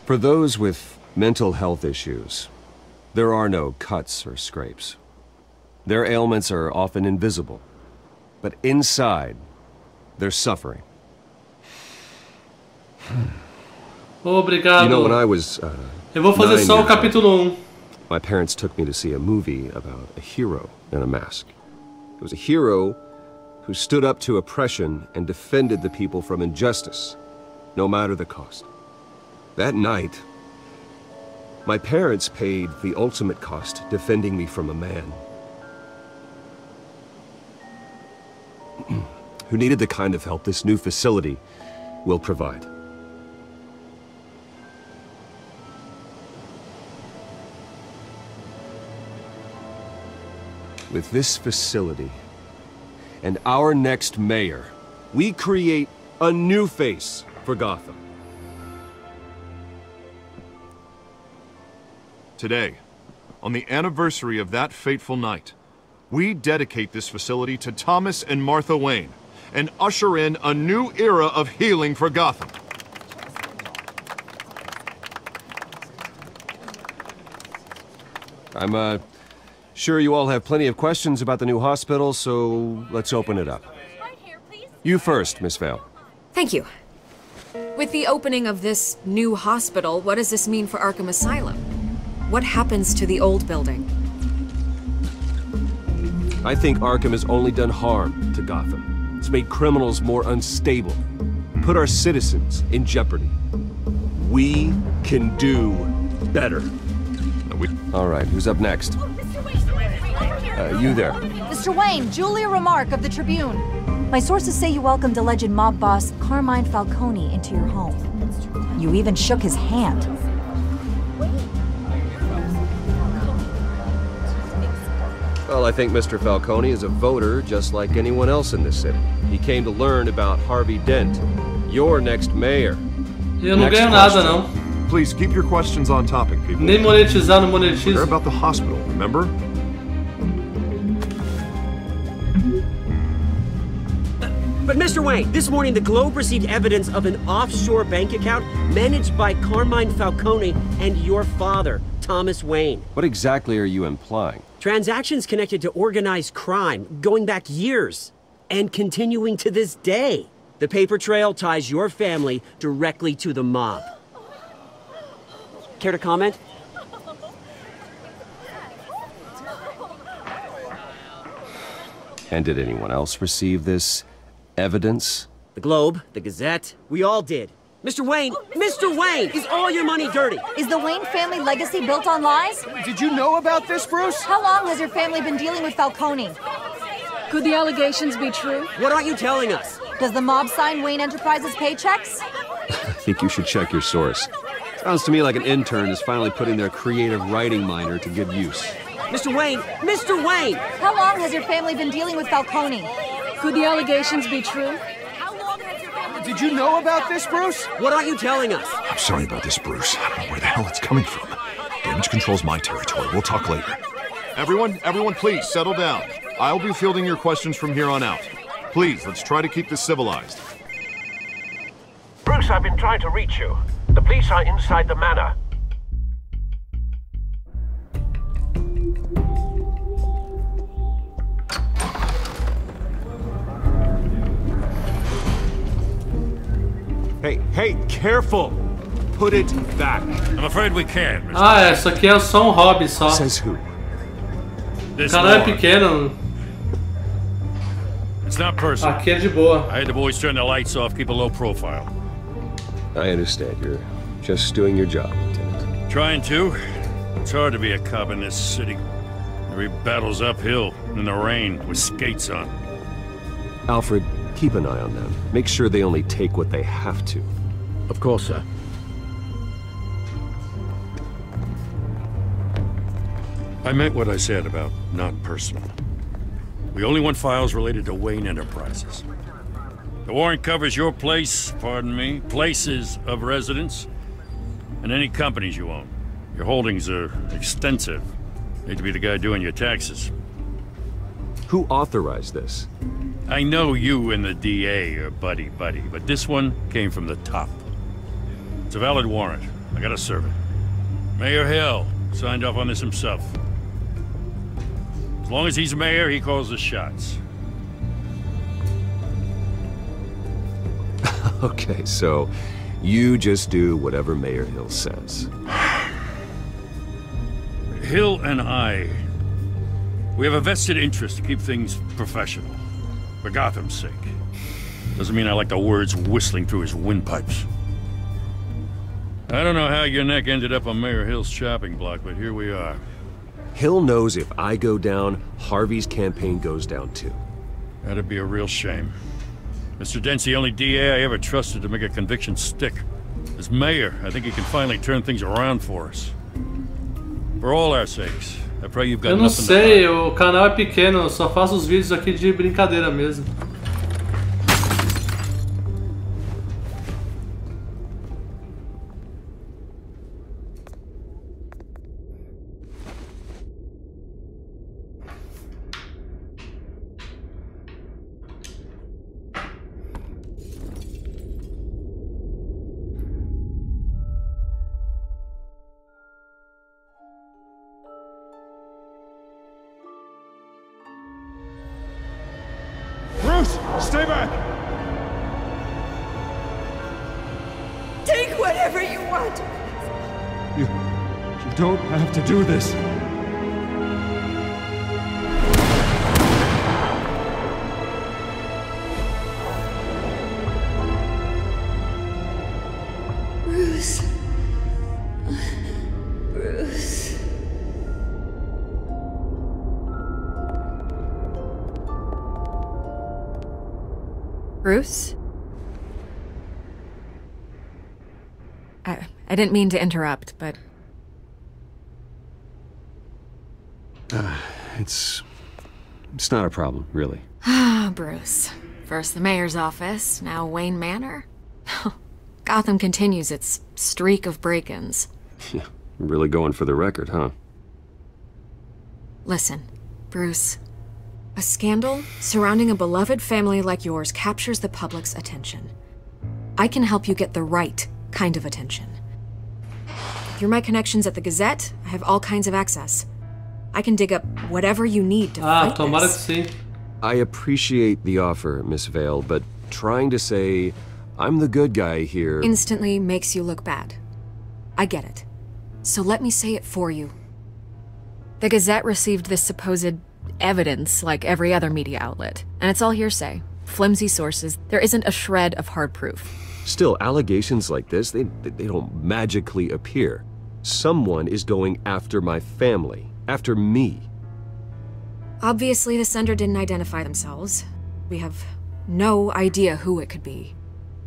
For those with mental health issues, there are no cuts or scrapes. Their ailments are often invisible, but inside, they're suffering. Obrigado. You know, when I was Eu vou fazer só o capítulo 1. My parents took me to see a movie about a hero in a mask. It was a hero who stood up to oppression and defended the people from injustice, no matter the cost. That night, my parents paid the ultimate cost defending me from a man who needed the kind of help this new facility will provide. With this facility and our next mayor, we create a new face for Gotham. Today, on the anniversary of that fateful night, we dedicate this facility to Thomas and Martha Wayne and usher in a new era of healing for Gotham. I'm sure you all have plenty of questions about the new hospital, so let's open it up. You first, Miss Vale. Thank you. With the opening of this new hospital, what does this mean for Arkham Asylum? What happens to the old building? I think Arkham has only done harm to Gotham. It's made criminals more unstable, put our citizens in jeopardy. We can do better. All right, who's up next? You there. Mr. Wayne, Julia Remark of the Tribune. My sources say you welcomed alleged mob boss Carmine Falcone into your home. You even shook his hand. Well, I think Mr. Falcone is a voter just like anyone else in this city. He came to learn about Harvey Dent, your next mayor. Eu não ganho nada, não. Please keep your questions on topic, people. Nem monetizar, não monetizo. They're about the hospital, remember? But Mr. Wayne, this morning the Globe received evidence of an offshore bank account managed by Carmine Falcone and your father, Thomas Wayne. What exactly are you implying? Transactions connected to organized crime, going back years, and continuing to this day. The paper trail ties your family directly to the mob. Care to comment? And did anyone else receive this evidence? The Globe, the Gazette, we all did. Mr. Wayne, is all your money dirty? Is the Wayne family legacy built on lies? Did you know about this, Bruce? How long has your family been dealing with Falcone? Could the allegations be true? What aren't you telling us? Does the mob sign Wayne Enterprises paychecks? I think you should check your source. Sounds to me like an intern is finally putting their creative writing minor to good use. Mr. Wayne! How long has your family been dealing with Falcone? Could the allegations be true? Did you know about this, Bruce? What aren't you telling us? I'm sorry about this, Bruce. I don't know where the hell it's coming from. Damage control's my territory. We'll talk later. Everyone, please, settle down. I'll be fielding your questions from here on out. Please, let's try to keep this civilized. Bruce, I've been trying to reach you. The police are inside the manor. Hey, careful! Put it back. I'm afraid we can't, Mr. Ah, isso aqui é só hobby só. Says who? This O canal é war. pequeno. It's not personal. Aqui é de boa. I had the boys turn the lights off, keep a low profile. I understand. You're just doing your job, Lieutenant. Trying to. It's hard to be a cop in this city. Every battle's uphill, in the rain, with skates on. Alfred, keep an eye on them. Make sure they only take what they have to. Of course, sir. I meant what I said about not personal. We only want files related to Wayne Enterprises. The warrant covers your place, pardon me, places of residence, and any companies you own. Your holdings are extensive. Hate to be the guy doing your taxes. Who authorized this? I know you and the DA are buddy-buddy, but this one came from the top. It's a valid warrant. I gotta serve it. Mayor Hill signed off on this himself. As long as he's mayor, he calls the shots. Okay, so you just do whatever Mayor Hill says. Hill and I, we have a vested interest to keep things professional. For Gotham's sake. Doesn't mean I like the words whistling through his windpipes. I don't know how your neck ended up on Mayor Hill's chopping block, but here we are. Hill knows if I go down, Harvey's campaign goes down too. That'd be a real shame. Mr. Dent's the only DA I ever trusted to make a conviction stick. As mayor, I think he can finally turn things around for us. For all our sakes, I pray you've got Eu não nothing sei, to o canal é pequeno, eu só faço os vídeos aqui de brincadeira mesmo. Stay back! Take whatever you want! You don't have to do this. Bruce. Bruce. Bruce? I didn't mean to interrupt, but... It's not a problem, really. Ah, Bruce. First the mayor's office, now Wayne Manor. Gotham continues its streak of break-ins. Yeah, really going for the record, huh? Listen, Bruce. A scandal surrounding a beloved family like yours captures the public's attention. I can help you get the right kind of attention. Through my connections at the Gazette, I have all kinds of access. I can dig up whatever you need to fight tomara this. que sim. I appreciate the offer, Miss Vale, but trying to say I'm the good guy here... Instantly makes you look bad. I get it. So let me say it for you. The Gazette received this supposed evidence like every other media outlet, and it's all hearsay. Flimsy sources. There isn't a shred of hard proof. Still, allegations like this, they don't magically appear. Someone is going after my family, after me. Obviously, the sender didn't identify themselves. We have no idea who it could be.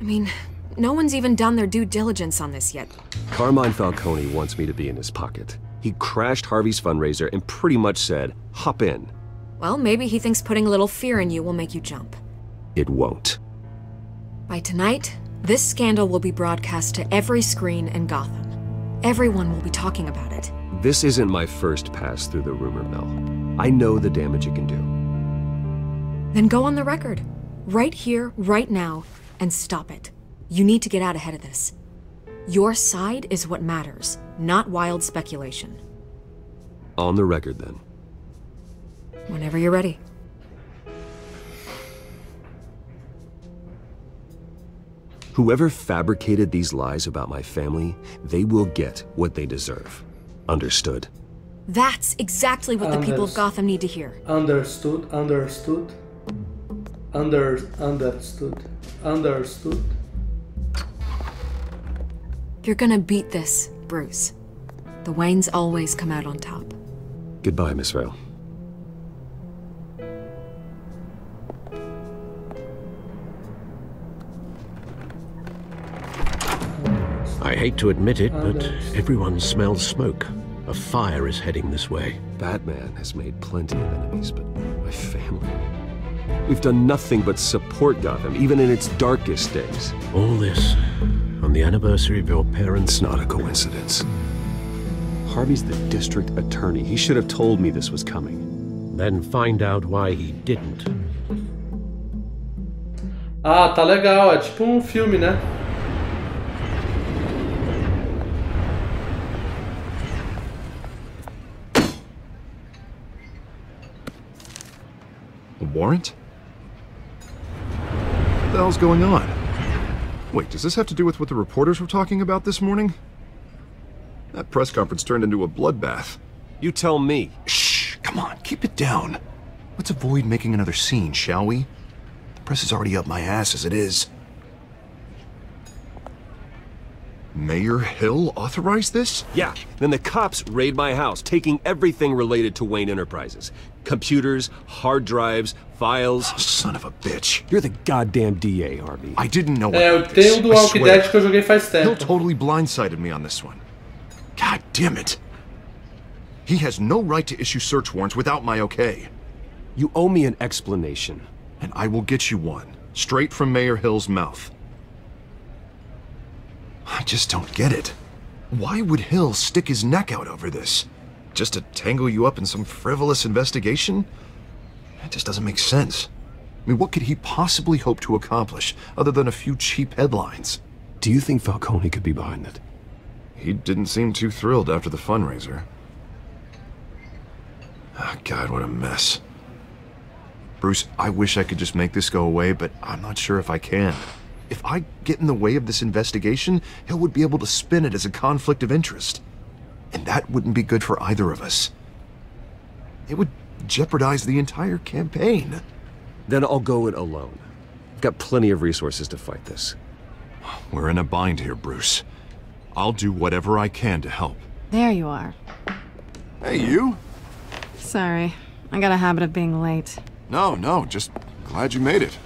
I mean, no one's even done their due diligence on this yet. Carmine Falcone wants me to be in his pocket. He crashed Harvey's fundraiser and pretty much said, hop in. Well, maybe he thinks putting a little fear in you will make you jump. It won't. By tonight, this scandal will be broadcast to every screen in Gotham. Everyone will be talking about it. This isn't my first pass through the rumor mill. I know the damage it can do. Then go on the record. Right here, right now, and stop it. You need to get out ahead of this. Your side is what matters, not wild speculation. On the record, then. Whenever you're ready. Whoever fabricated these lies about my family, they will get what they deserve. Understood? That's exactly what the people of Gotham need to hear. Understood, understood. Understood. Understood. You're gonna beat this, Bruce. The Waynes always come out on top. Goodbye, Miss Vale. I hate to admit it, but everyone smells smoke. A fire is heading this way. Batman has made plenty of enemies, but my family... We've done nothing but support Gotham, even in its darkest days. All this on the anniversary of your parents'... It's not a coincidence. Harvey's the district attorney. He should have told me this was coming. Then find out why he didn't. Ah, tá legal. É tipo filme, né? A warrant? What the hell's going on? Wait, does this have to do with what the reporters were talking about this morning? That press conference turned into a bloodbath. You tell me. Shh, come on, keep it down. Let's avoid making another scene, shall we? The press is already up my ass as it is. Mayor Hill authorized this? Yeah, then the cops raid my house, taking everything related to Wayne Enterprises. Computers, hard drives, files... Oh, son of a bitch. You're the goddamn DA, Harvey. I didn't know eu about this. tenho do Walking Dead que eu joguei faz tempo. Hill totally blindsided me on this one. God damn it. He has no right to issue search warrants without my okay. You owe me an explanation. And I will get you one, straight from Mayor Hill's mouth. I just don't get it. Why would Hill stick his neck out over this? Just to tangle you up in some frivolous investigation? It just doesn't make sense. I mean, what could he possibly hope to accomplish other than a few cheap headlines? Do you think Falcone could be behind it? He didn't seem too thrilled after the fundraiser. Oh, God, what a mess. Bruce, I wish I could just make this go away, but I'm not sure if I can. If I get in the way of this investigation, Hill would be able to spin it as a conflict of interest. And that wouldn't be good for either of us. It would jeopardize the entire campaign. Then I'll go it alone. I've got plenty of resources to fight this. We're in a bind here, Bruce. I'll do whatever I can to help. There you are. Hey, you? Sorry. I got a habit of being late. No, just glad you made it.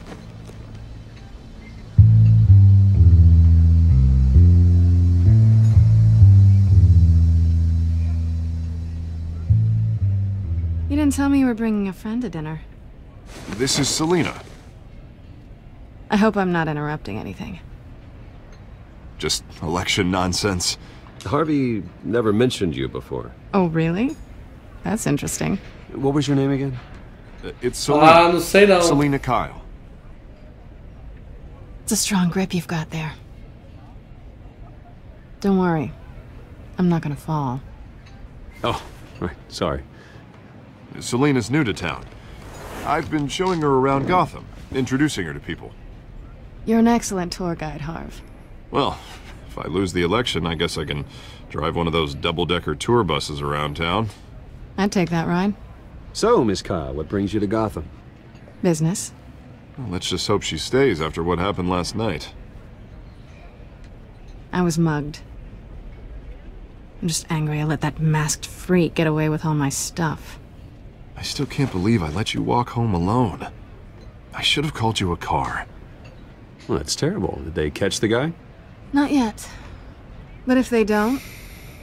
You didn't tell me you were bringing a friend to dinner. This is Selina. I hope I'm not interrupting anything. Just election nonsense. Harvey never mentioned you before. Oh, really? That's interesting. What was your name again? It's Selina. Não sei não. Selina Kyle. It's a strong grip you've got there. Don't worry. I'm not gonna fall. Oh, right. Sorry. Selina's new to town. I've been showing her around Gotham, introducing her to people. You're an excellent tour guide, Harv. Well, if I lose the election, I guess I can drive one of those double-decker tour buses around town. I'd take that ride. So, Miss Kyle, what brings you to Gotham? Business. Well, let's just hope she stays after what happened last night. I was mugged. I'm just angry I let that masked freak get away with all my stuff. I still can't believe I let you walk home alone. I should have called you a car. Well, that's terrible. Did they catch the guy? Not yet. But if they don't,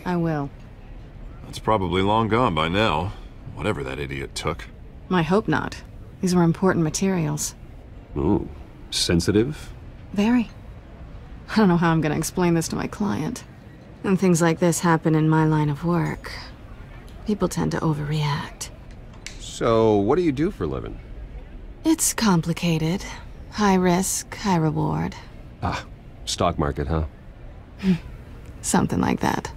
I will. It's probably long gone by now, whatever that idiot took. I hope not. These were important materials. Ooh, sensitive? Very. I don't know how I'm gonna explain this to my client. When things like this happen in my line of work, people tend to overreact. So, what do you do for a living? It's complicated. High risk, high reward. Ah, stock market, huh? Something like that.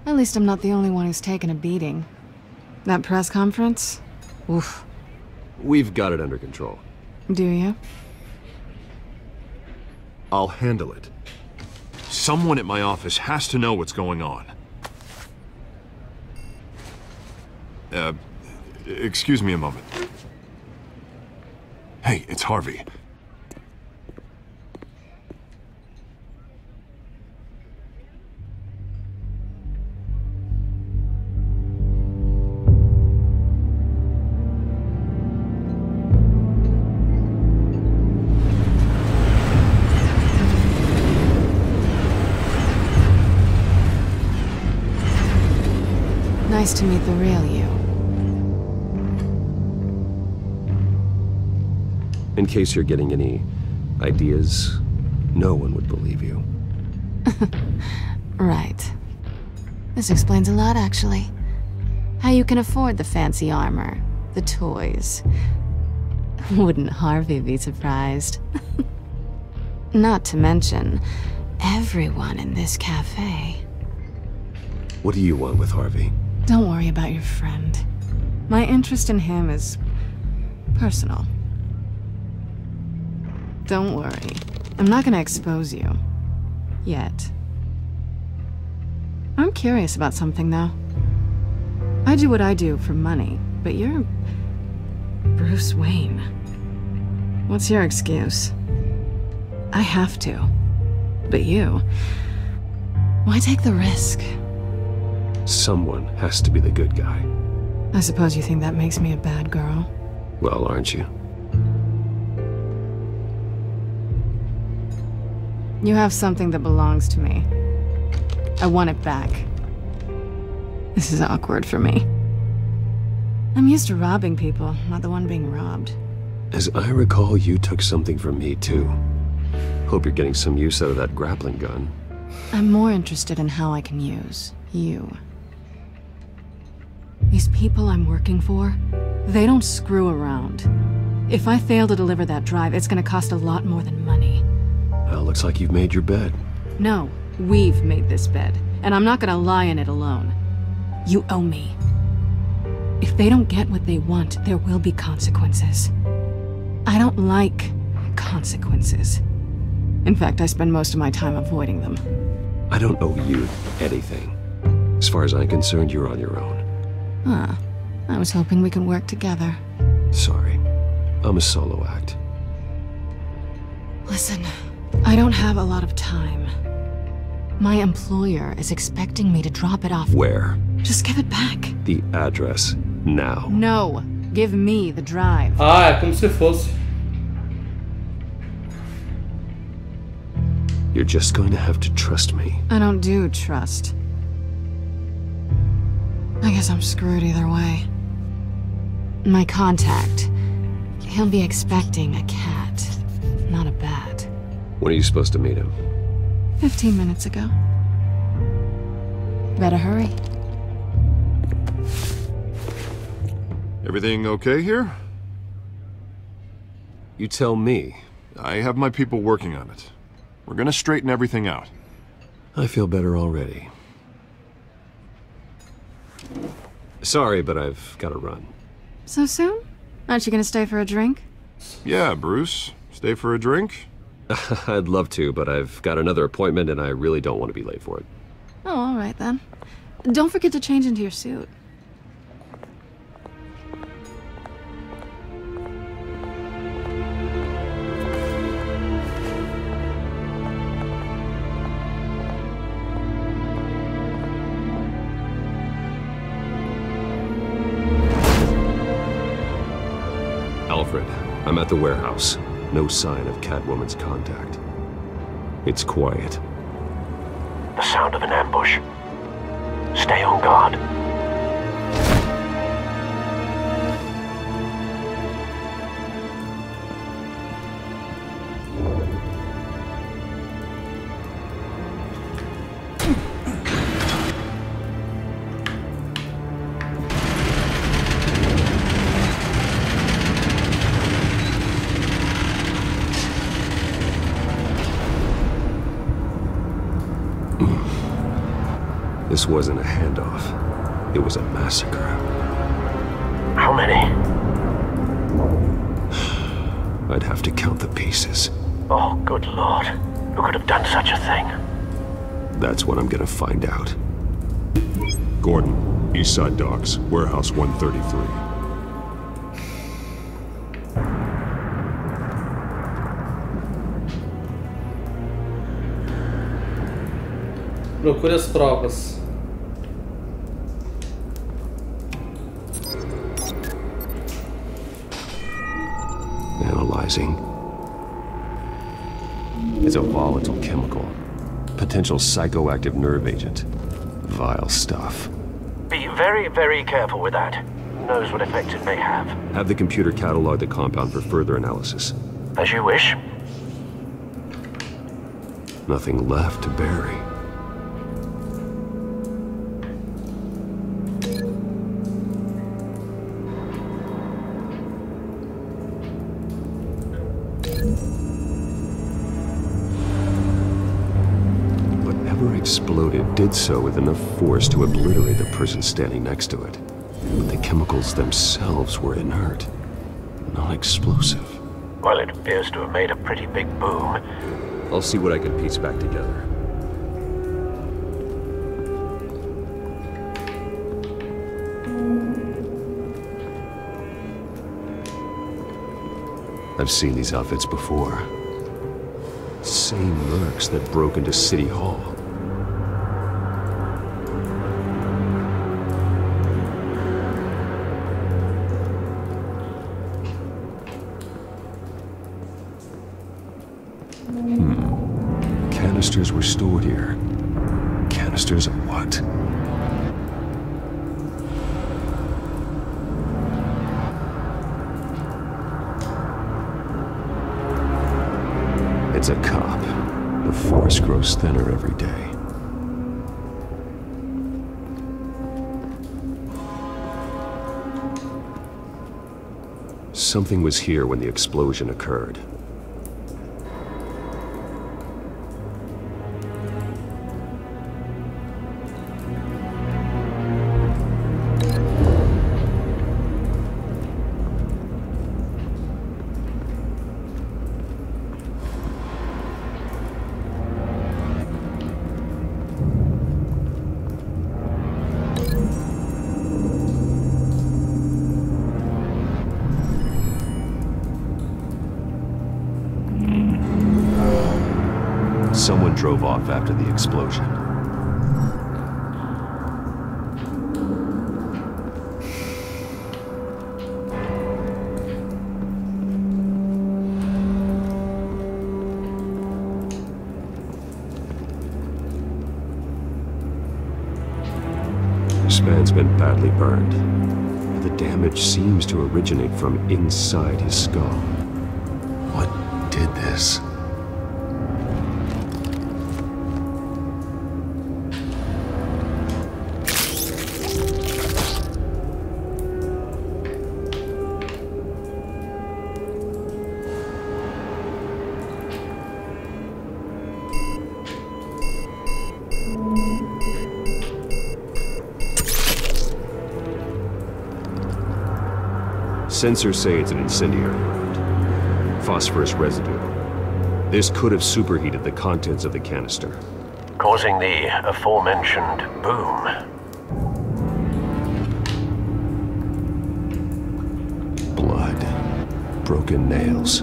At least I'm not the only one who's taken a beating. That press conference? Oof. We've got it under control. Do you? I'll handle it. Someone at my office has to know what's going on. Excuse me a moment. Hey, it's Harvey. Nice to meet the real you. In case you're getting any ideas, no one would believe you. Right. This explains a lot, actually. How you can afford the fancy armor, the toys. Wouldn't Harvey be surprised? Not to mention, everyone in this cafe. What do you want with Harvey? Don't worry about your friend. My interest in him is personal. Don't worry. I'm not gonna expose you. Yet. I'm curious about something, though. I do what I do for money, but you're Bruce Wayne. What's your excuse? I have to. But you... why take the risk? Someone has to be the good guy. I suppose you think that makes me a bad girl? Well, aren't you? You have something that belongs to me. I want it back. This is awkward for me. I'm used to robbing people, not the one being robbed. As I recall, you took something from me, too. Hope you're getting some use out of that grappling gun. I'm more interested in how I can use you. These people I'm working for, they don't screw around. If I fail to deliver that drive, it's gonna cost a lot more than money. Well, looks like you've made your bed. No, we've made this bed, and I'm not gonna lie in it alone. You owe me. If they don't get what they want, there will be consequences. I don't like consequences. In fact, I spend most of my time avoiding them. I don't owe you anything. As far as I'm concerned, you're on your own. Huh. I was hoping we could work together. Sorry. I'm a solo act. Listen, I don't have a lot of time. My employer is expecting me to drop it off. Where? Just give it back. The address, now. No. Give me the drive. Ah, é como se fosse. You're just going to have to trust me. I don't do trust. I guess I'm screwed either way. My contact, he'll be expecting a cat, not a bat. When are you supposed to meet him? 15 minutes ago. Better hurry. Everything okay here? You tell me. I have my people working on it. We're gonna straighten everything out. I feel better already. Sorry, but I've got to run. So soon? Aren't you gonna stay for a drink? Yeah, Bruce. Stay for a drink? I'd love to, but I've got another appointment and I really don't want to be late for it. Oh, all right then. Don't forget to change into your suit. Alfred, I'm at the warehouse. No sign of Catwoman's contact. It's quiet. The sound of an ambush. Stay on guard. This wasn't a handoff. It was a massacre. How many? I'd have to count the pieces. Oh, good lord. Who could have done such a thing? That's what I'm gonna find out. Gordon, Eastside Docks, Warehouse 133. Procure as provas. Analyzing. It's a volatile chemical. Potential psychoactive nerve agent. Vile stuff. Be very, very careful with that. Who knows what effects it may have. Have the computer catalog the compound for further analysis. As you wish. Nothing left to bury. Exploded did so with enough force to obliterate the person standing next to it. But the chemicals themselves were inert, not explosive. Well, it appears to have made a pretty big boom. I'll see what I can piece back together. I've seen these outfits before. Same mercs that broke into City Hall. Canisters were stored here. Canisters of what? It's a cop. The force grows thinner every day. Something was here when the explosion occurred. Someone drove off after the explosion. This man's been badly burned. The damage seems to originate from inside his skull. What did this? Sensors say it's an incendiary round. Phosphorus residue. This could have superheated the contents of the canister, causing the aforementioned boom. Blood. Broken nails.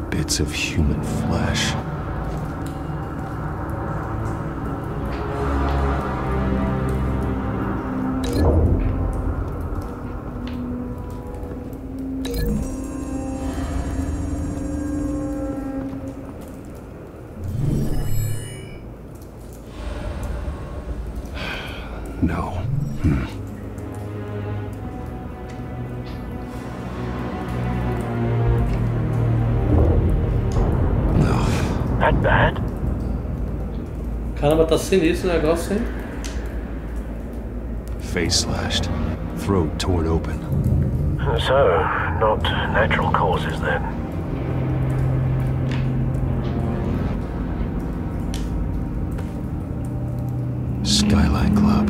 Bits of human flesh. No. No. That bad? Caramba, tá sinistro o negócio, hein? Face slashed. Throat torn open. So, not natural causes then. Skyline Club.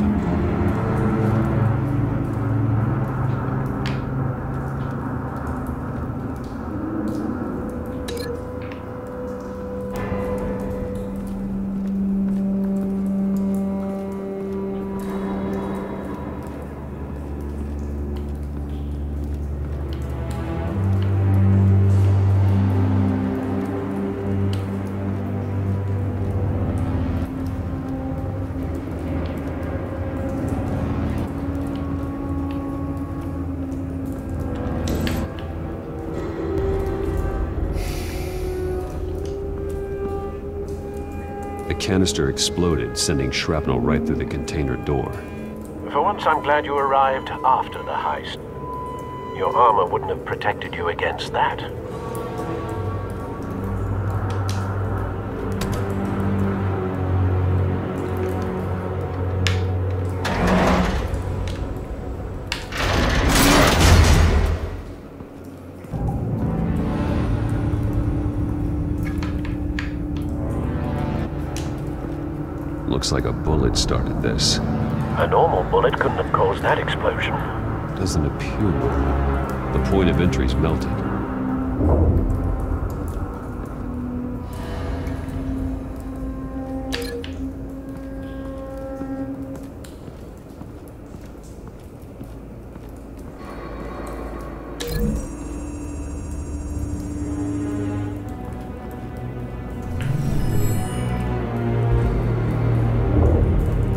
canister exploded, sending shrapnel right through the container door. For once, I'm glad you arrived after the heist. Your armor wouldn't have protected you against that. Looks like a bullet started this. A normal bullet couldn't have caused that explosion. Doesn't appear normal. The point of entry's melted.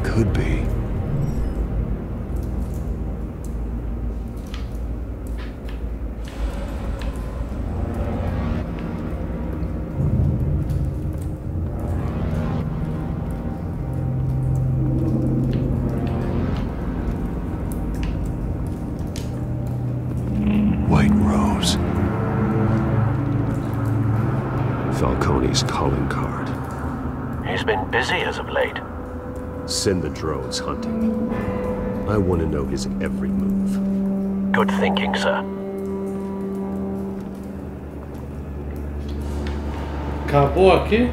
Could be. White Rose. Falcone's calling card. He's been busy as of late. Send the drones hunting. I want to know his every move. Good thinking, sir. Acabou aqui?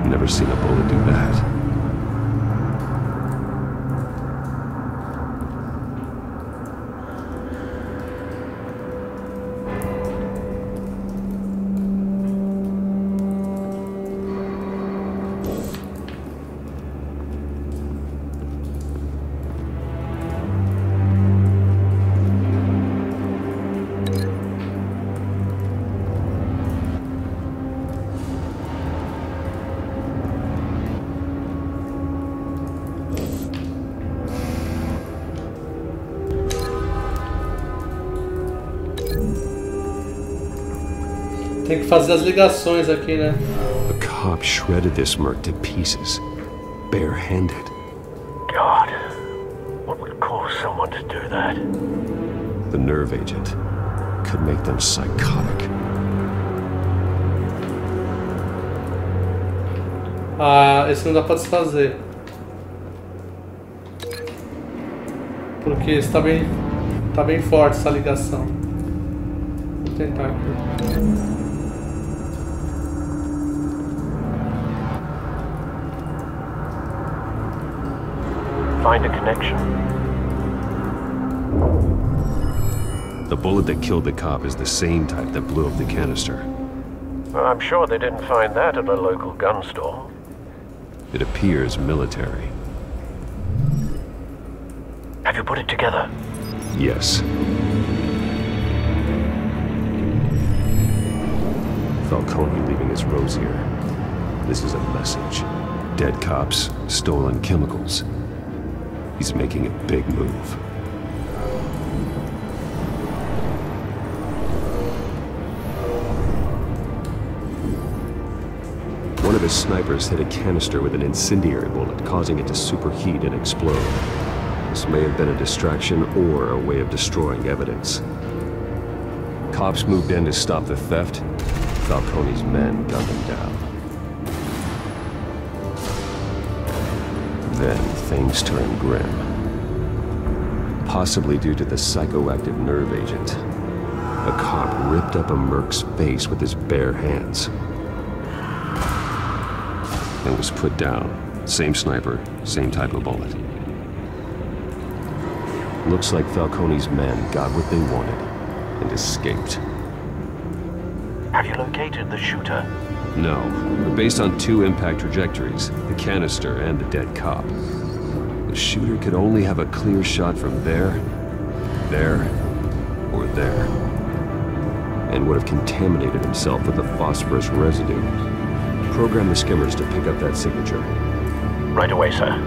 Never seen a bullet do that. Tem que fazer as ligações aqui, né? A cop shredded this merc to pieces, bare-handed. God, what would cause someone to do that? The nerve agent could make them psychotic. Ah, esse não dá pra desfazer. Porque está bem forte essa ligação. Vou tentar aqui. Find a connection. The bullet that killed the cop is the same type that blew up the canister. Well, I'm sure they didn't find that at a local gun store. It appears military. Have you put it together? Yes. Falcone leaving his rose here. This is a message. Dead cops, stolen chemicals. He's making a big move. One of his snipers hit a canister with an incendiary bullet, causing it to superheat and explode. This may have been a distraction or a way of destroying evidence. Cops moved in to stop the theft. Falcone's men gunned him down. Then things turned grim. Possibly due to the psychoactive nerve agent. A cop ripped up a merc's face with his bare hands. And was put down. Same sniper, same type of bullet. Looks like Falcone's men got what they wanted and escaped. Have you located the shooter? No, but based on 2 impact trajectories, the canister and the dead cop, the shooter could only have a clear shot from there, or there, and would have contaminated himself with the phosphorus residue. Program the skimmers to pick up that signature. Right away, sir.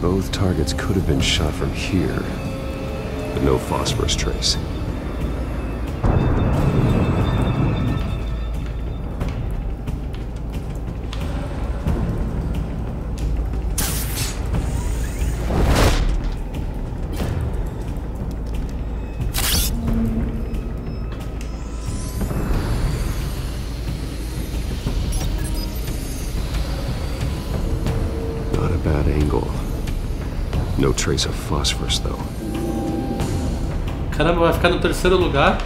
Both targets could have been shot from here, but no phosphorus trace. Not a bad angle. No trace of phosphorus, though. Caramba, vai ficar no 3º lugar?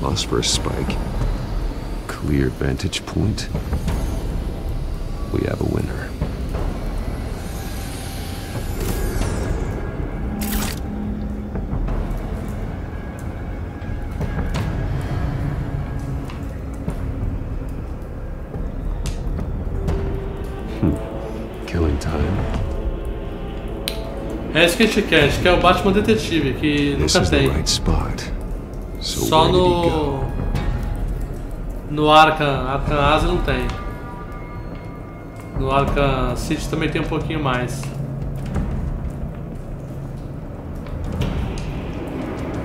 Phosphorus spike. Clear vantage point. We have a winner. Killing time. É isso que a gente quer o Batman detetive, que nunca tem. Só no Arkham Asylum não tem. No Arkham City também tem um pouquinho mais.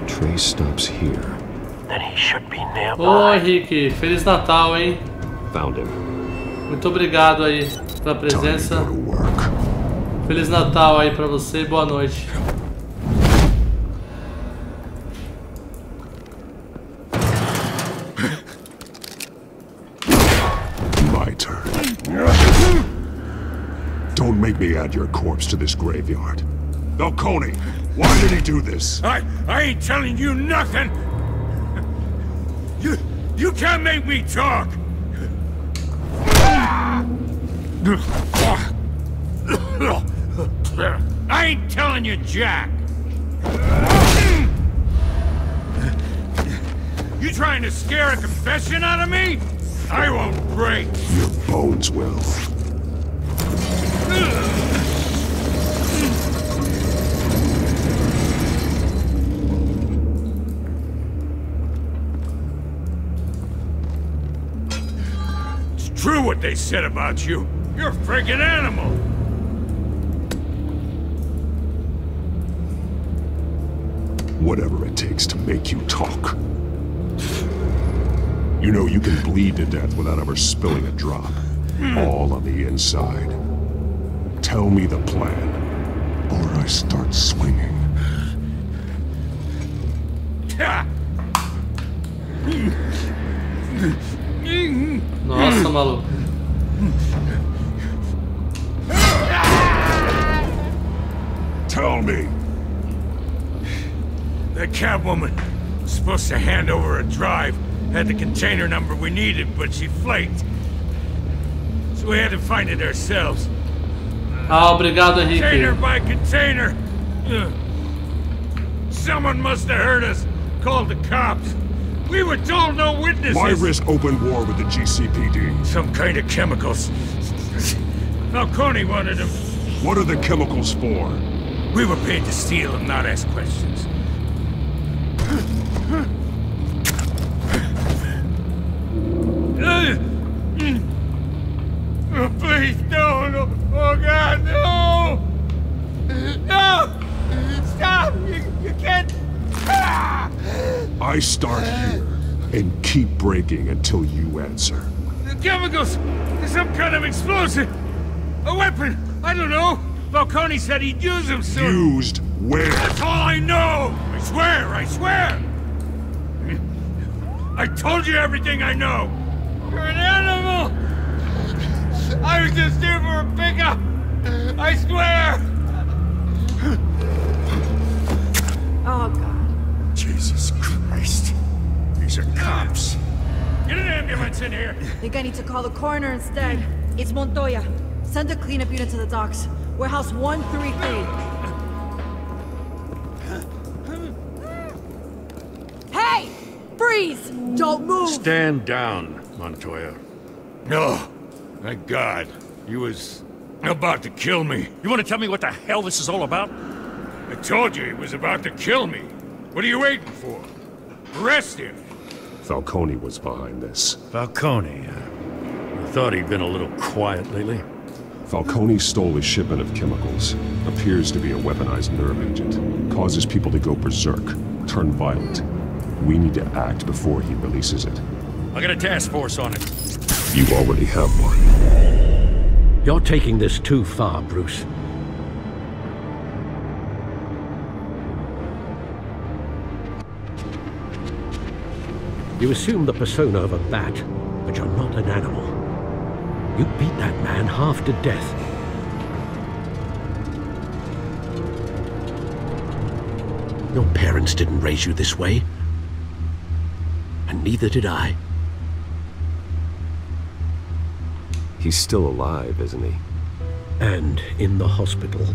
Trace stops here. Then he should be nearby. Ô Henrique, Feliz Natal, hein? Found him. Muito obrigado aí pela presença. Feliz Natal aí pra você e boa noite. Don't make me add your corpse to this graveyard. Falcone, why did he do this? I ain't telling you nothing! You can't make me talk! I ain't telling you jack! You trying to scare a confession out of me? I won't break! Your bones will. It's true what they said about you. You're a friggin' animal. Whatever it takes to make you talk. You know you can bleed to death without ever spilling a drop. All on the inside. Tell me the plan, or I start swinging. Nossa, maluco. Tell me. That Catwoman was supposed to hand over a drive, had the container number we needed, but she flaked. So we had to find it ourselves. Ah, obrigado, Henrique. Container by container. Someone must have heard us. Called the cops. We were told no witnesses. Why risk open war with the GCPD? Some kind of chemicals. Falcone wanted them. What are the chemicals for? We were paid to steal them, not ask questions. Oh, please, no. Oh, God, no! No! Stop! You can't... I start here and keep breaking until you answer. The chemicals! Some kind of explosive! A weapon! I don't know! Falcone said he'd use them soon! Used where? That's all I know! I swear! I told you everything I know! You're an animal! I was just here for a pickup! I swear! Oh, God. Jesus Christ. These are cops. Get an ambulance in here! Think I need to call the coroner instead. It's Montoya. Send a cleanup unit to the docks. Warehouse 133. Hey! Freeze! Don't move! Stand down, Montoya. No. Thank God. He was about to kill me. You want to tell me what the hell this is all about? I told you he was about to kill me. What are you waiting for? Arrest him. Falcone was behind this. Falcone, I thought he'd been a little quiet lately. Falcone stole a shipment of chemicals. Appears to be a weaponized nerve agent. Causes people to go berserk, turn violent. We need to act before he releases it. I got a task force on it. You already have one. You're taking this too far, Bruce. You assume the persona of a bat, but you're not an animal. You beat that man half to death. Your parents didn't raise you this way. And neither did I. He's still alive, isn't he? And in the hospital.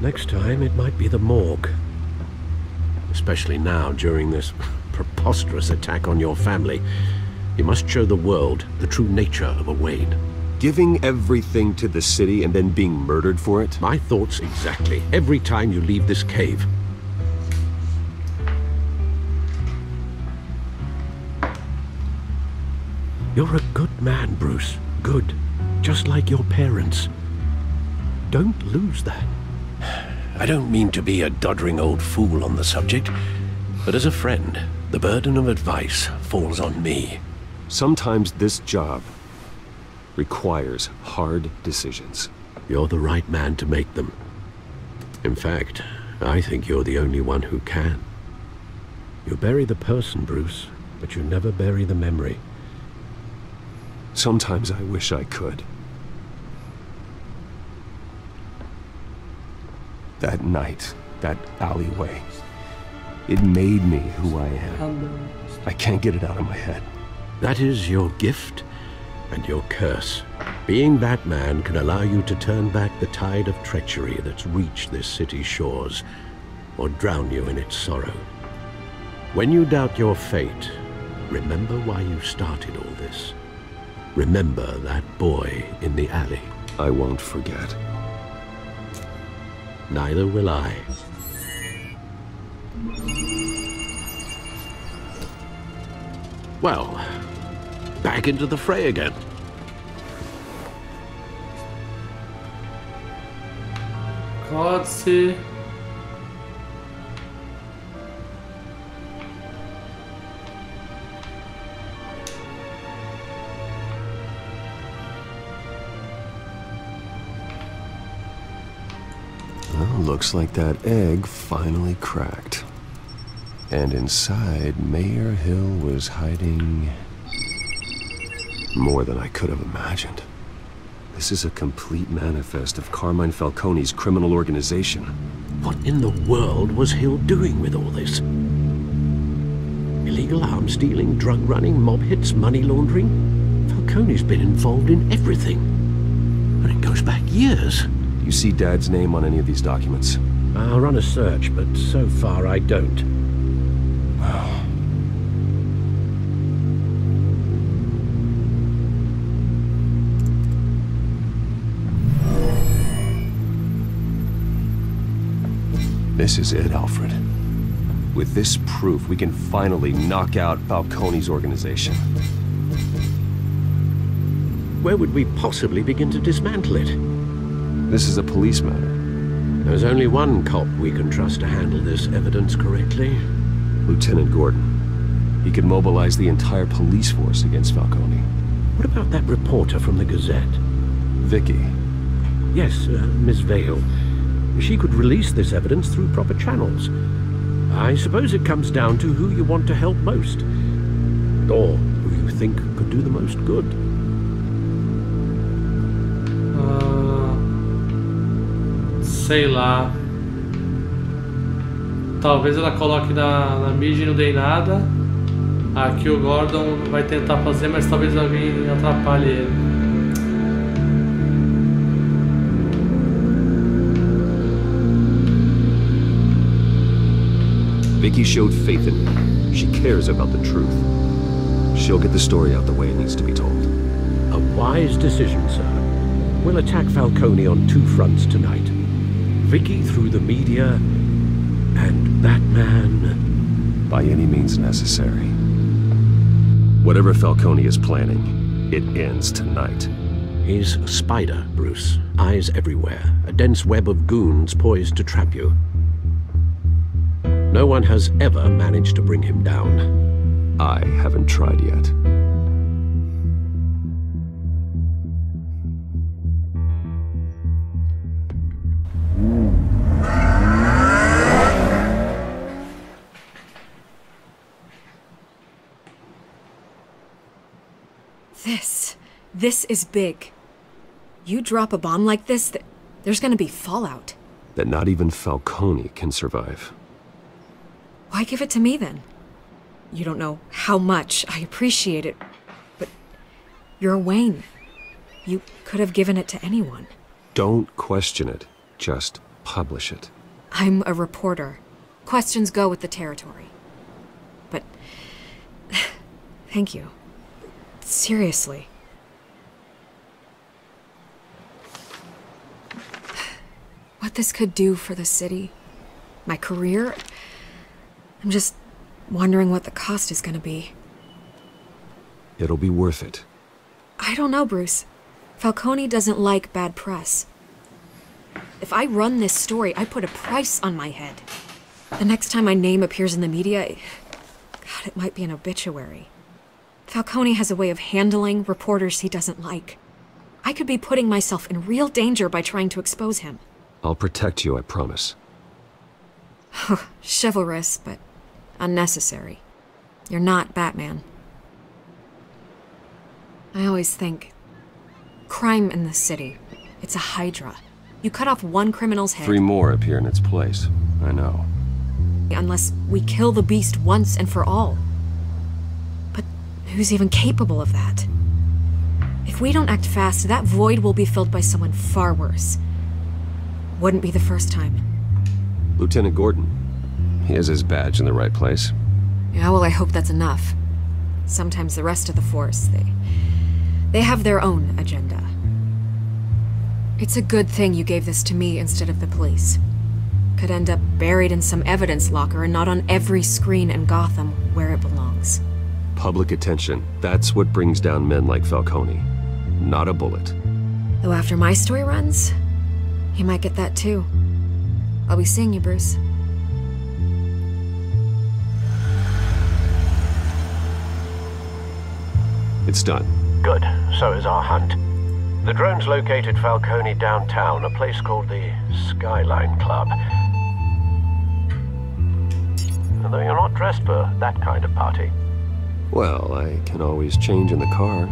Next time, it might be the morgue. Especially now, during this preposterous attack on your family. You must show the world the true nature of a Wayne. Giving everything to the city and then being murdered for it? My thoughts exactly. Every time you leave this cave. You're a good man, Bruce. Good. Just like your parents. Don't lose that. I don't mean to be a doddering old fool on the subject, but as a friend, the burden of advice falls on me. Sometimes this job requires hard decisions. You're the right man to make them. In fact, I think you're the only one who can. You bury the person, Bruce, but you never bury the memory. Sometimes I wish I could. That night, that alleyway, it made me who I am. I can't get it out of my head. That is your gift and your curse. Being Batman can allow you to turn back the tide of treachery that's reached this city's shores, or drown you in its sorrow. When you doubt your fate, remember why you started all this. Remember that boy in the alley. I won't forget. Neither will I. Well, back into the fray again. Códice. Well, Looks like that egg finally cracked. And inside, Mayor Hill was hiding more than I could have imagined. This is a complete manifest of Carmine Falcone's criminal organization. What in the world was Hill doing with all this? Illegal arms dealing, drug running, mob hits, money laundering? Falcone's been involved in everything. And it goes back years. You see Dad's name on any of these documents? I'll run a search, but so far I don't. Wow. This is it, Alfred. With this proof, we can finally knock out Falcone's organization. Where would we possibly begin to dismantle it? This is a police matter. There's only one cop we can trust to handle this evidence correctly. Lieutenant Gordon. He could mobilize the entire police force against Falcone. What about that reporter from the Gazette? Vicky. Yes, Miss Vale. She could release this evidence through proper channels. I suppose it comes down to who you want to help most. Or who you think could do the most good. Sei lá. Talvez ela coloque na mídia e não dê nada. Aqui o Gordon vai tentar fazer, mas talvez alguém atrapalhe ele. Vicky showed faith in me. She cares about the truth. She'll get the story out the way it needs to be told. A wise decision, sir. We'll attack Falcone on two fronts tonight. Vicky through the media, and Batman... by any means necessary. Whatever Falcone is planning, it ends tonight. He's a spider, Bruce. Eyes everywhere. A dense web of goons poised to trap you. No one has ever managed to bring him down. I haven't tried yet. This is big. You drop a bomb like this, there's gonna be fallout. That not even Falcone can survive. Why give it to me, then? You don't know how much I appreciate it, but you're Wayne. You could have given it to anyone. Don't question it. Just publish it. I'm a reporter. Questions go with the territory. But... thank you. Seriously. What this could do for the city, my career... I'm just wondering what the cost is gonna be. It'll be worth it. I don't know, Bruce. Falcone doesn't like bad press. If I run this story, I put a price on my head. The next time my name appears in the media, God, it might be an obituary. Falcone has a way of handling reporters he doesn't like. I could be putting myself in real danger by trying to expose him. I'll protect you, I promise. Chivalrous, but unnecessary. You're not Batman. I always think, crime in the city, it's a hydra. You cut off one criminal's head... 3 more appear in its place. I know. Unless we kill the beast once and for all. But who's even capable of that? If we don't act fast, that void will be filled by someone far worse. Wouldn't be the first time. Lieutenant Gordon. He has his badge in the right place. Yeah, well, I hope that's enough. Sometimes the rest of the force, they have their own agenda. It's a good thing you gave this to me instead of the police. Could end up buried in some evidence locker and not on every screen in Gotham where it belongs. Public attention. That's what brings down men like Falcone. Not a bullet. Though after my story runs, he might get that too. I'll be seeing you, Bruce. It's done. Good. So is our hunt. The drones located Falcone downtown, a place called the Skyline Club. Although you're not dressed for that kind of party. Well, I can always change in the car.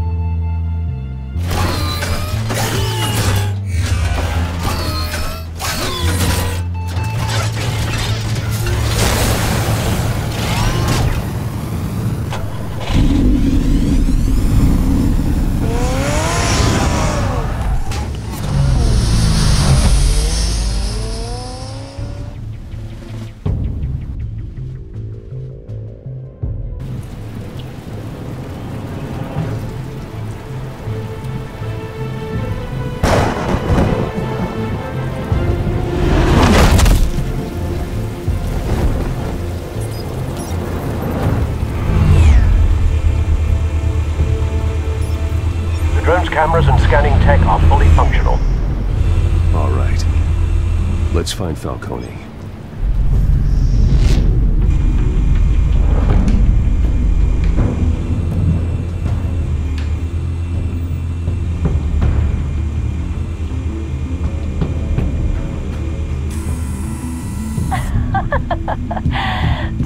Cameras and scanning tech are fully functional. All right. Let's find Falcone.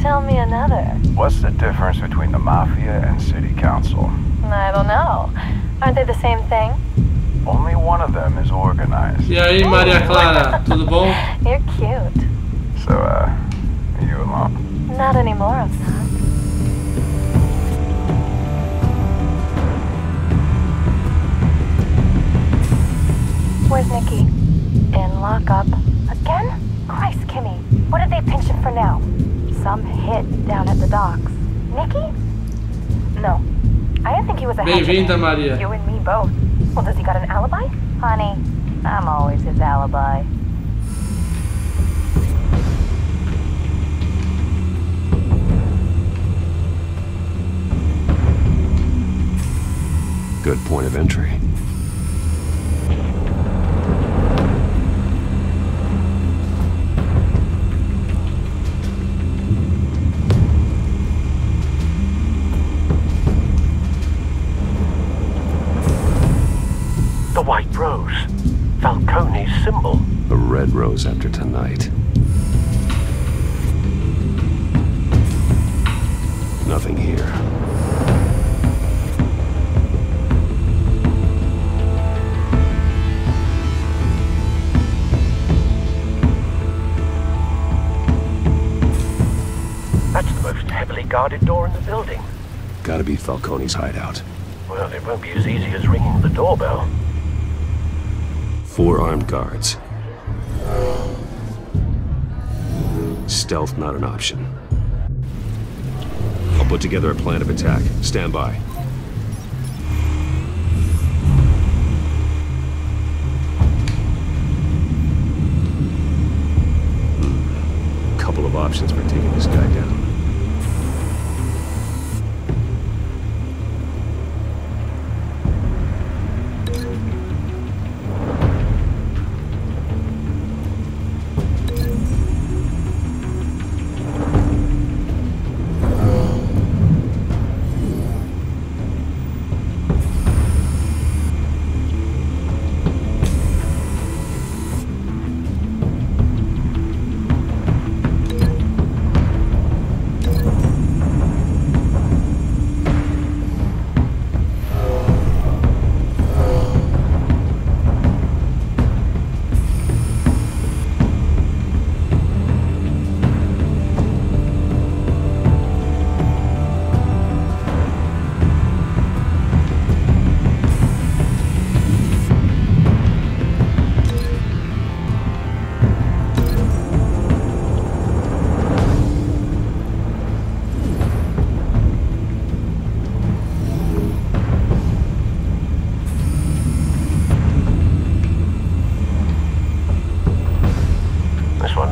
Tell me another. What's the difference between the Mafia and City Council? I don't know. Aren't they the same thing? Only one of them is organized. E aí, Maria Clara, tudo bom? You're cute. So, are you alone? Not anymore, I'm not. Where's Nikki? In lockup. Again? Christ, Kimmy. What did they pinch him for now? Some hit down at the docks. Nikki? No. I didn't think he was a Bem-vinda, Maria. You and me both. Well, does he got an alibi? Honey, I'm always his alibi. Good point of entry. The white rose. Falcone's symbol. A red rose after tonight. Nothing here. That's the most heavily guarded door in the building. Gotta be Falcone's hideout. Well, it won't be as easy as ringing the doorbell. 4 armed guards. Stealth not an option. I'll put together a plan of attack. Stand by. Couple of options for taking this guy down.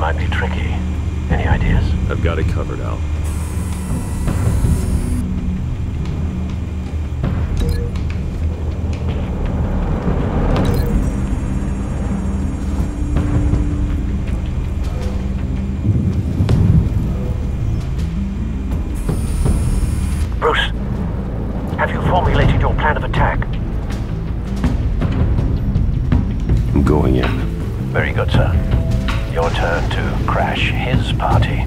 Might be tricky. Any ideas? I've got it covered, Al. Bruce, have you formulated your plan of attack? I'm going in. Very good, sir. Your turn to crash his party.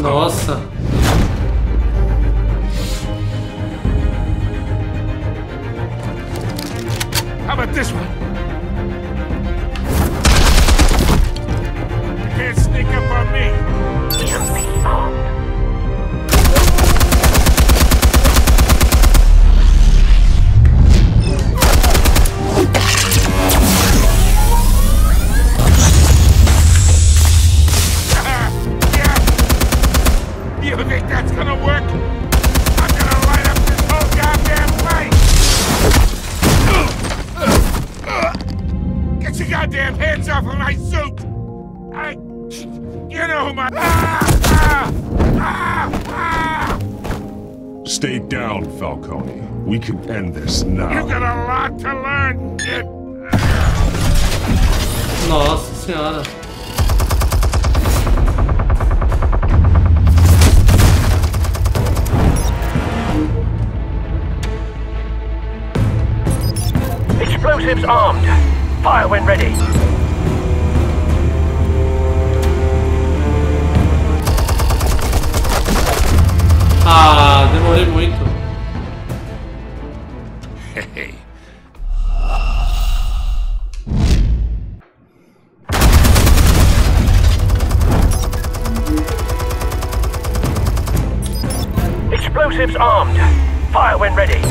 Nossa. How about this one? You can't sneak up on me. You think that's gonna work? I'm gonna light up this whole goddamn place! Get your goddamn hands off of my suit! You know who my... Stay down, Falcone. We can end this now. You got a lot to learn, kid! Nossa senhora. Explosives armed. Fire when ready. Ah, demorei muito. Explosives armed. Fire when ready.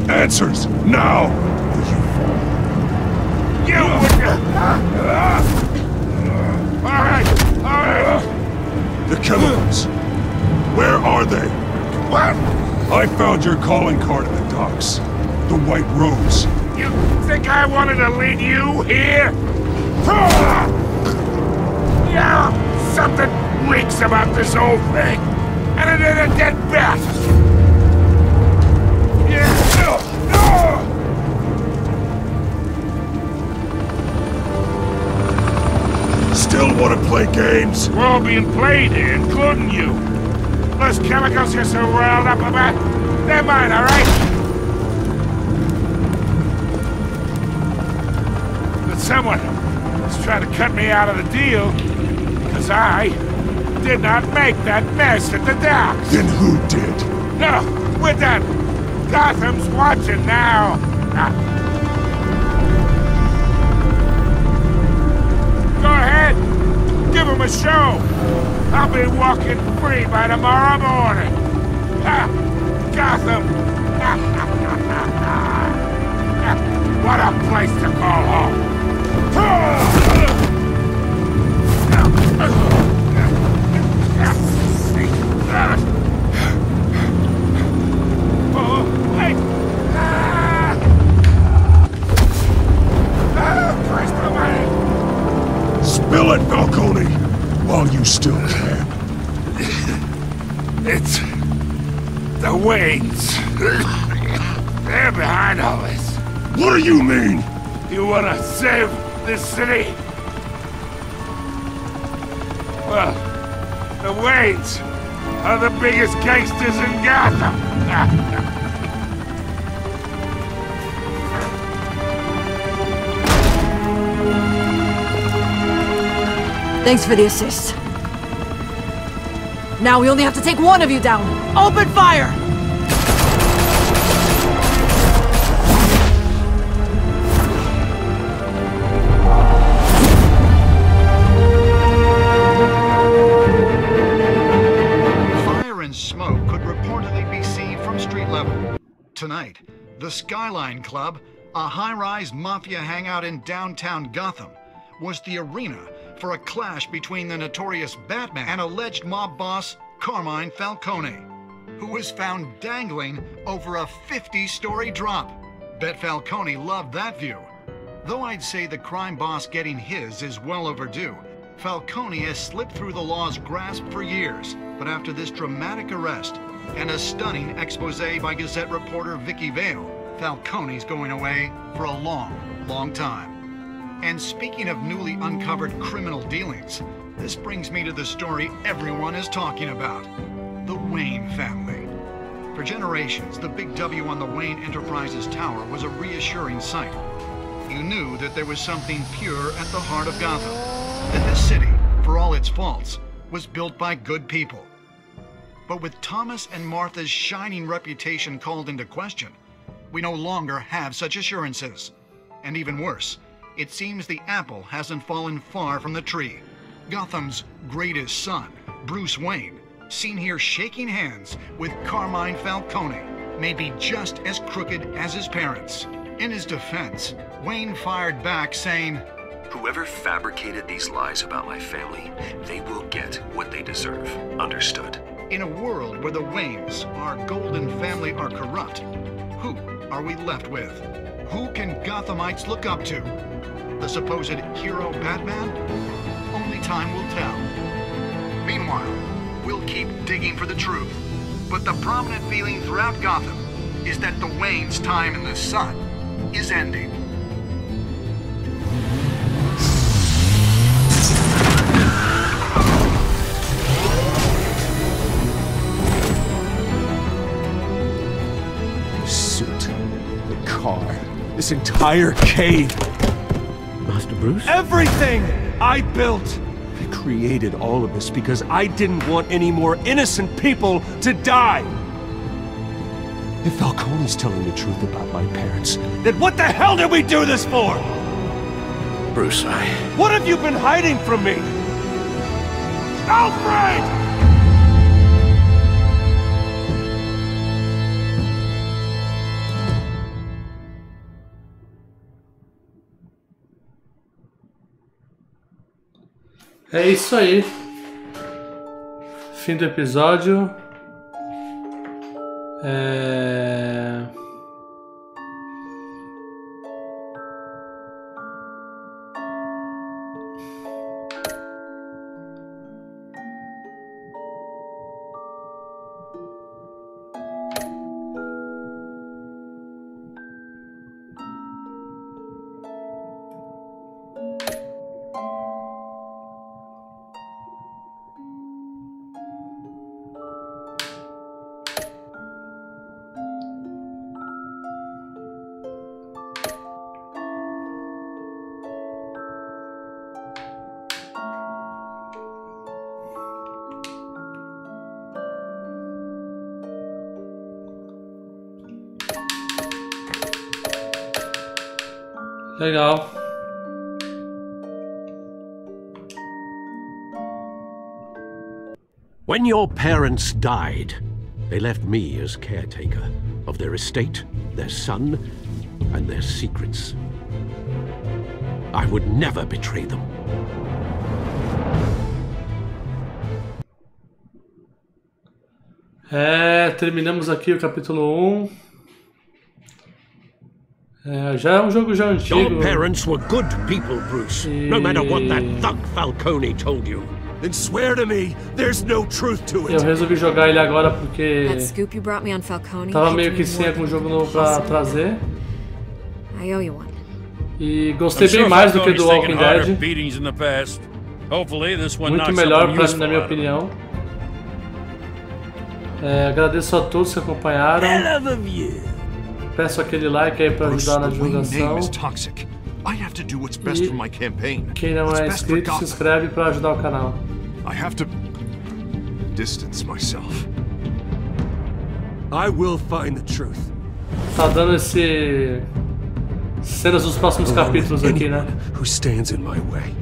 Answers, now! You Alright! The chemicals. Where are they? What? I found your calling card at the docks. The White Rose. You think I wanted to lead you here? Yeah, something reeks about this whole thing. And it is a dead bat. Still want to play games? We're all being played here, including you. Those chemicals you're so riled up about, they're mine, all right? But someone is trying to cut me out of the deal because I did not make that mess at the docks. Then who did? No, we're done. Gotham's watching now! Go ahead! Give him a show! I'll be walking free by tomorrow morning! Ha! Gotham! What a place to call home! Spill it, Falcone, while you still can. It's the Waynes. They're behind all this. What do you mean? You wanna save this city? Well, the Waynes are the biggest gangsters in Gotham. Thanks for the assist. Now we only have to take one of you down. Open fire! Fire and smoke could reportedly be seen from street level. Tonight, the Skyline Club, a high-rise mafia hangout in downtown Gotham, was the arena for a clash between the notorious Batman and alleged mob boss Carmine Falcone, who was found dangling over a 50-story drop. Bet Falcone loved that view. Though I'd say the crime boss getting his is well overdue, Falcone has slipped through the law's grasp for years. But after this dramatic arrest and a stunning expose by Gazette reporter Vicky Vale, Falcone's going away for a long, long time. And speaking of newly uncovered criminal dealings, this brings me to the story everyone is talking about. The Wayne family. For generations, the big W on the Wayne Enterprises Tower was a reassuring sight. You knew that there was something pure at the heart of Gotham. That this city, for all its faults, was built by good people. But with Thomas and Martha's shining reputation called into question, we no longer have such assurances. And even worse, it seems the apple hasn't fallen far from the tree. Gotham's greatest son, Bruce Wayne, seen here shaking hands with Carmine Falcone, may be just as crooked as his parents. In his defense, Wayne fired back saying, "Whoever fabricated these lies about my family, they will get what they deserve. Understood?" In a world where the Waynes, our golden family, are corrupt, who are we left with? Who can Gothamites look up to? The supposed hero Batman? Only time will tell. Meanwhile, we'll keep digging for the truth. But the prominent feeling throughout Gotham is that the Waynes' time in the sun is ending. The suit, the car, this entire cave. Master Bruce? Everything I built! I created all of this because I didn't want any more innocent people to die! If Falcone's telling the truth about my parents, then what the hell did we do this for? Bruce, What have you been hiding from me? Alfred! É isso aí. Fim do episódio. Legal. When your parents died, they left me as caretaker of their estate, their son, and their secrets. I would never betray them. Terminamos aqui o capítulo 1. Já é um jogo já antigo. Your parents were good people, Bruce. No matter what that thug Falcone told you. Then swear to me there's no truth to it. Eu resolvi jogar ele agora porque tava meio que sem algum jogo novo pra trazer. E gostei bem mais do que do Walking Dead. Muito melhor na minha opinião. Agradeço a todos que acompanharam. Peço aquele like aí pra ajudar na divulgação. E quem não é inscrito, se inscreve pra ajudar o canal. I have to distance myself. I will find the truth. Tá dando cenas dos próximos capítulos aqui, né? Who stands in my way.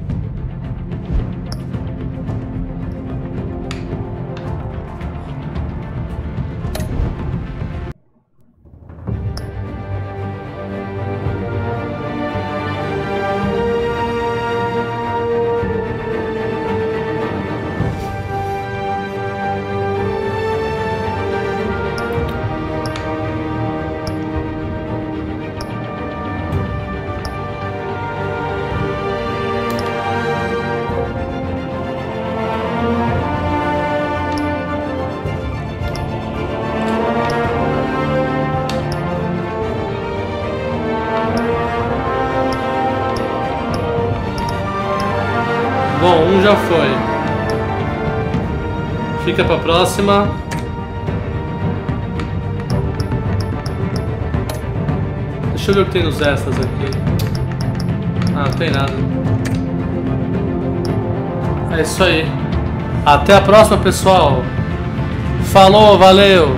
Bom, já foi. Fica pra próxima. Deixa eu ver o que tem nos extras aqui. Ah, não tem nada. É isso aí. Até a próxima, pessoal. Falou, valeu!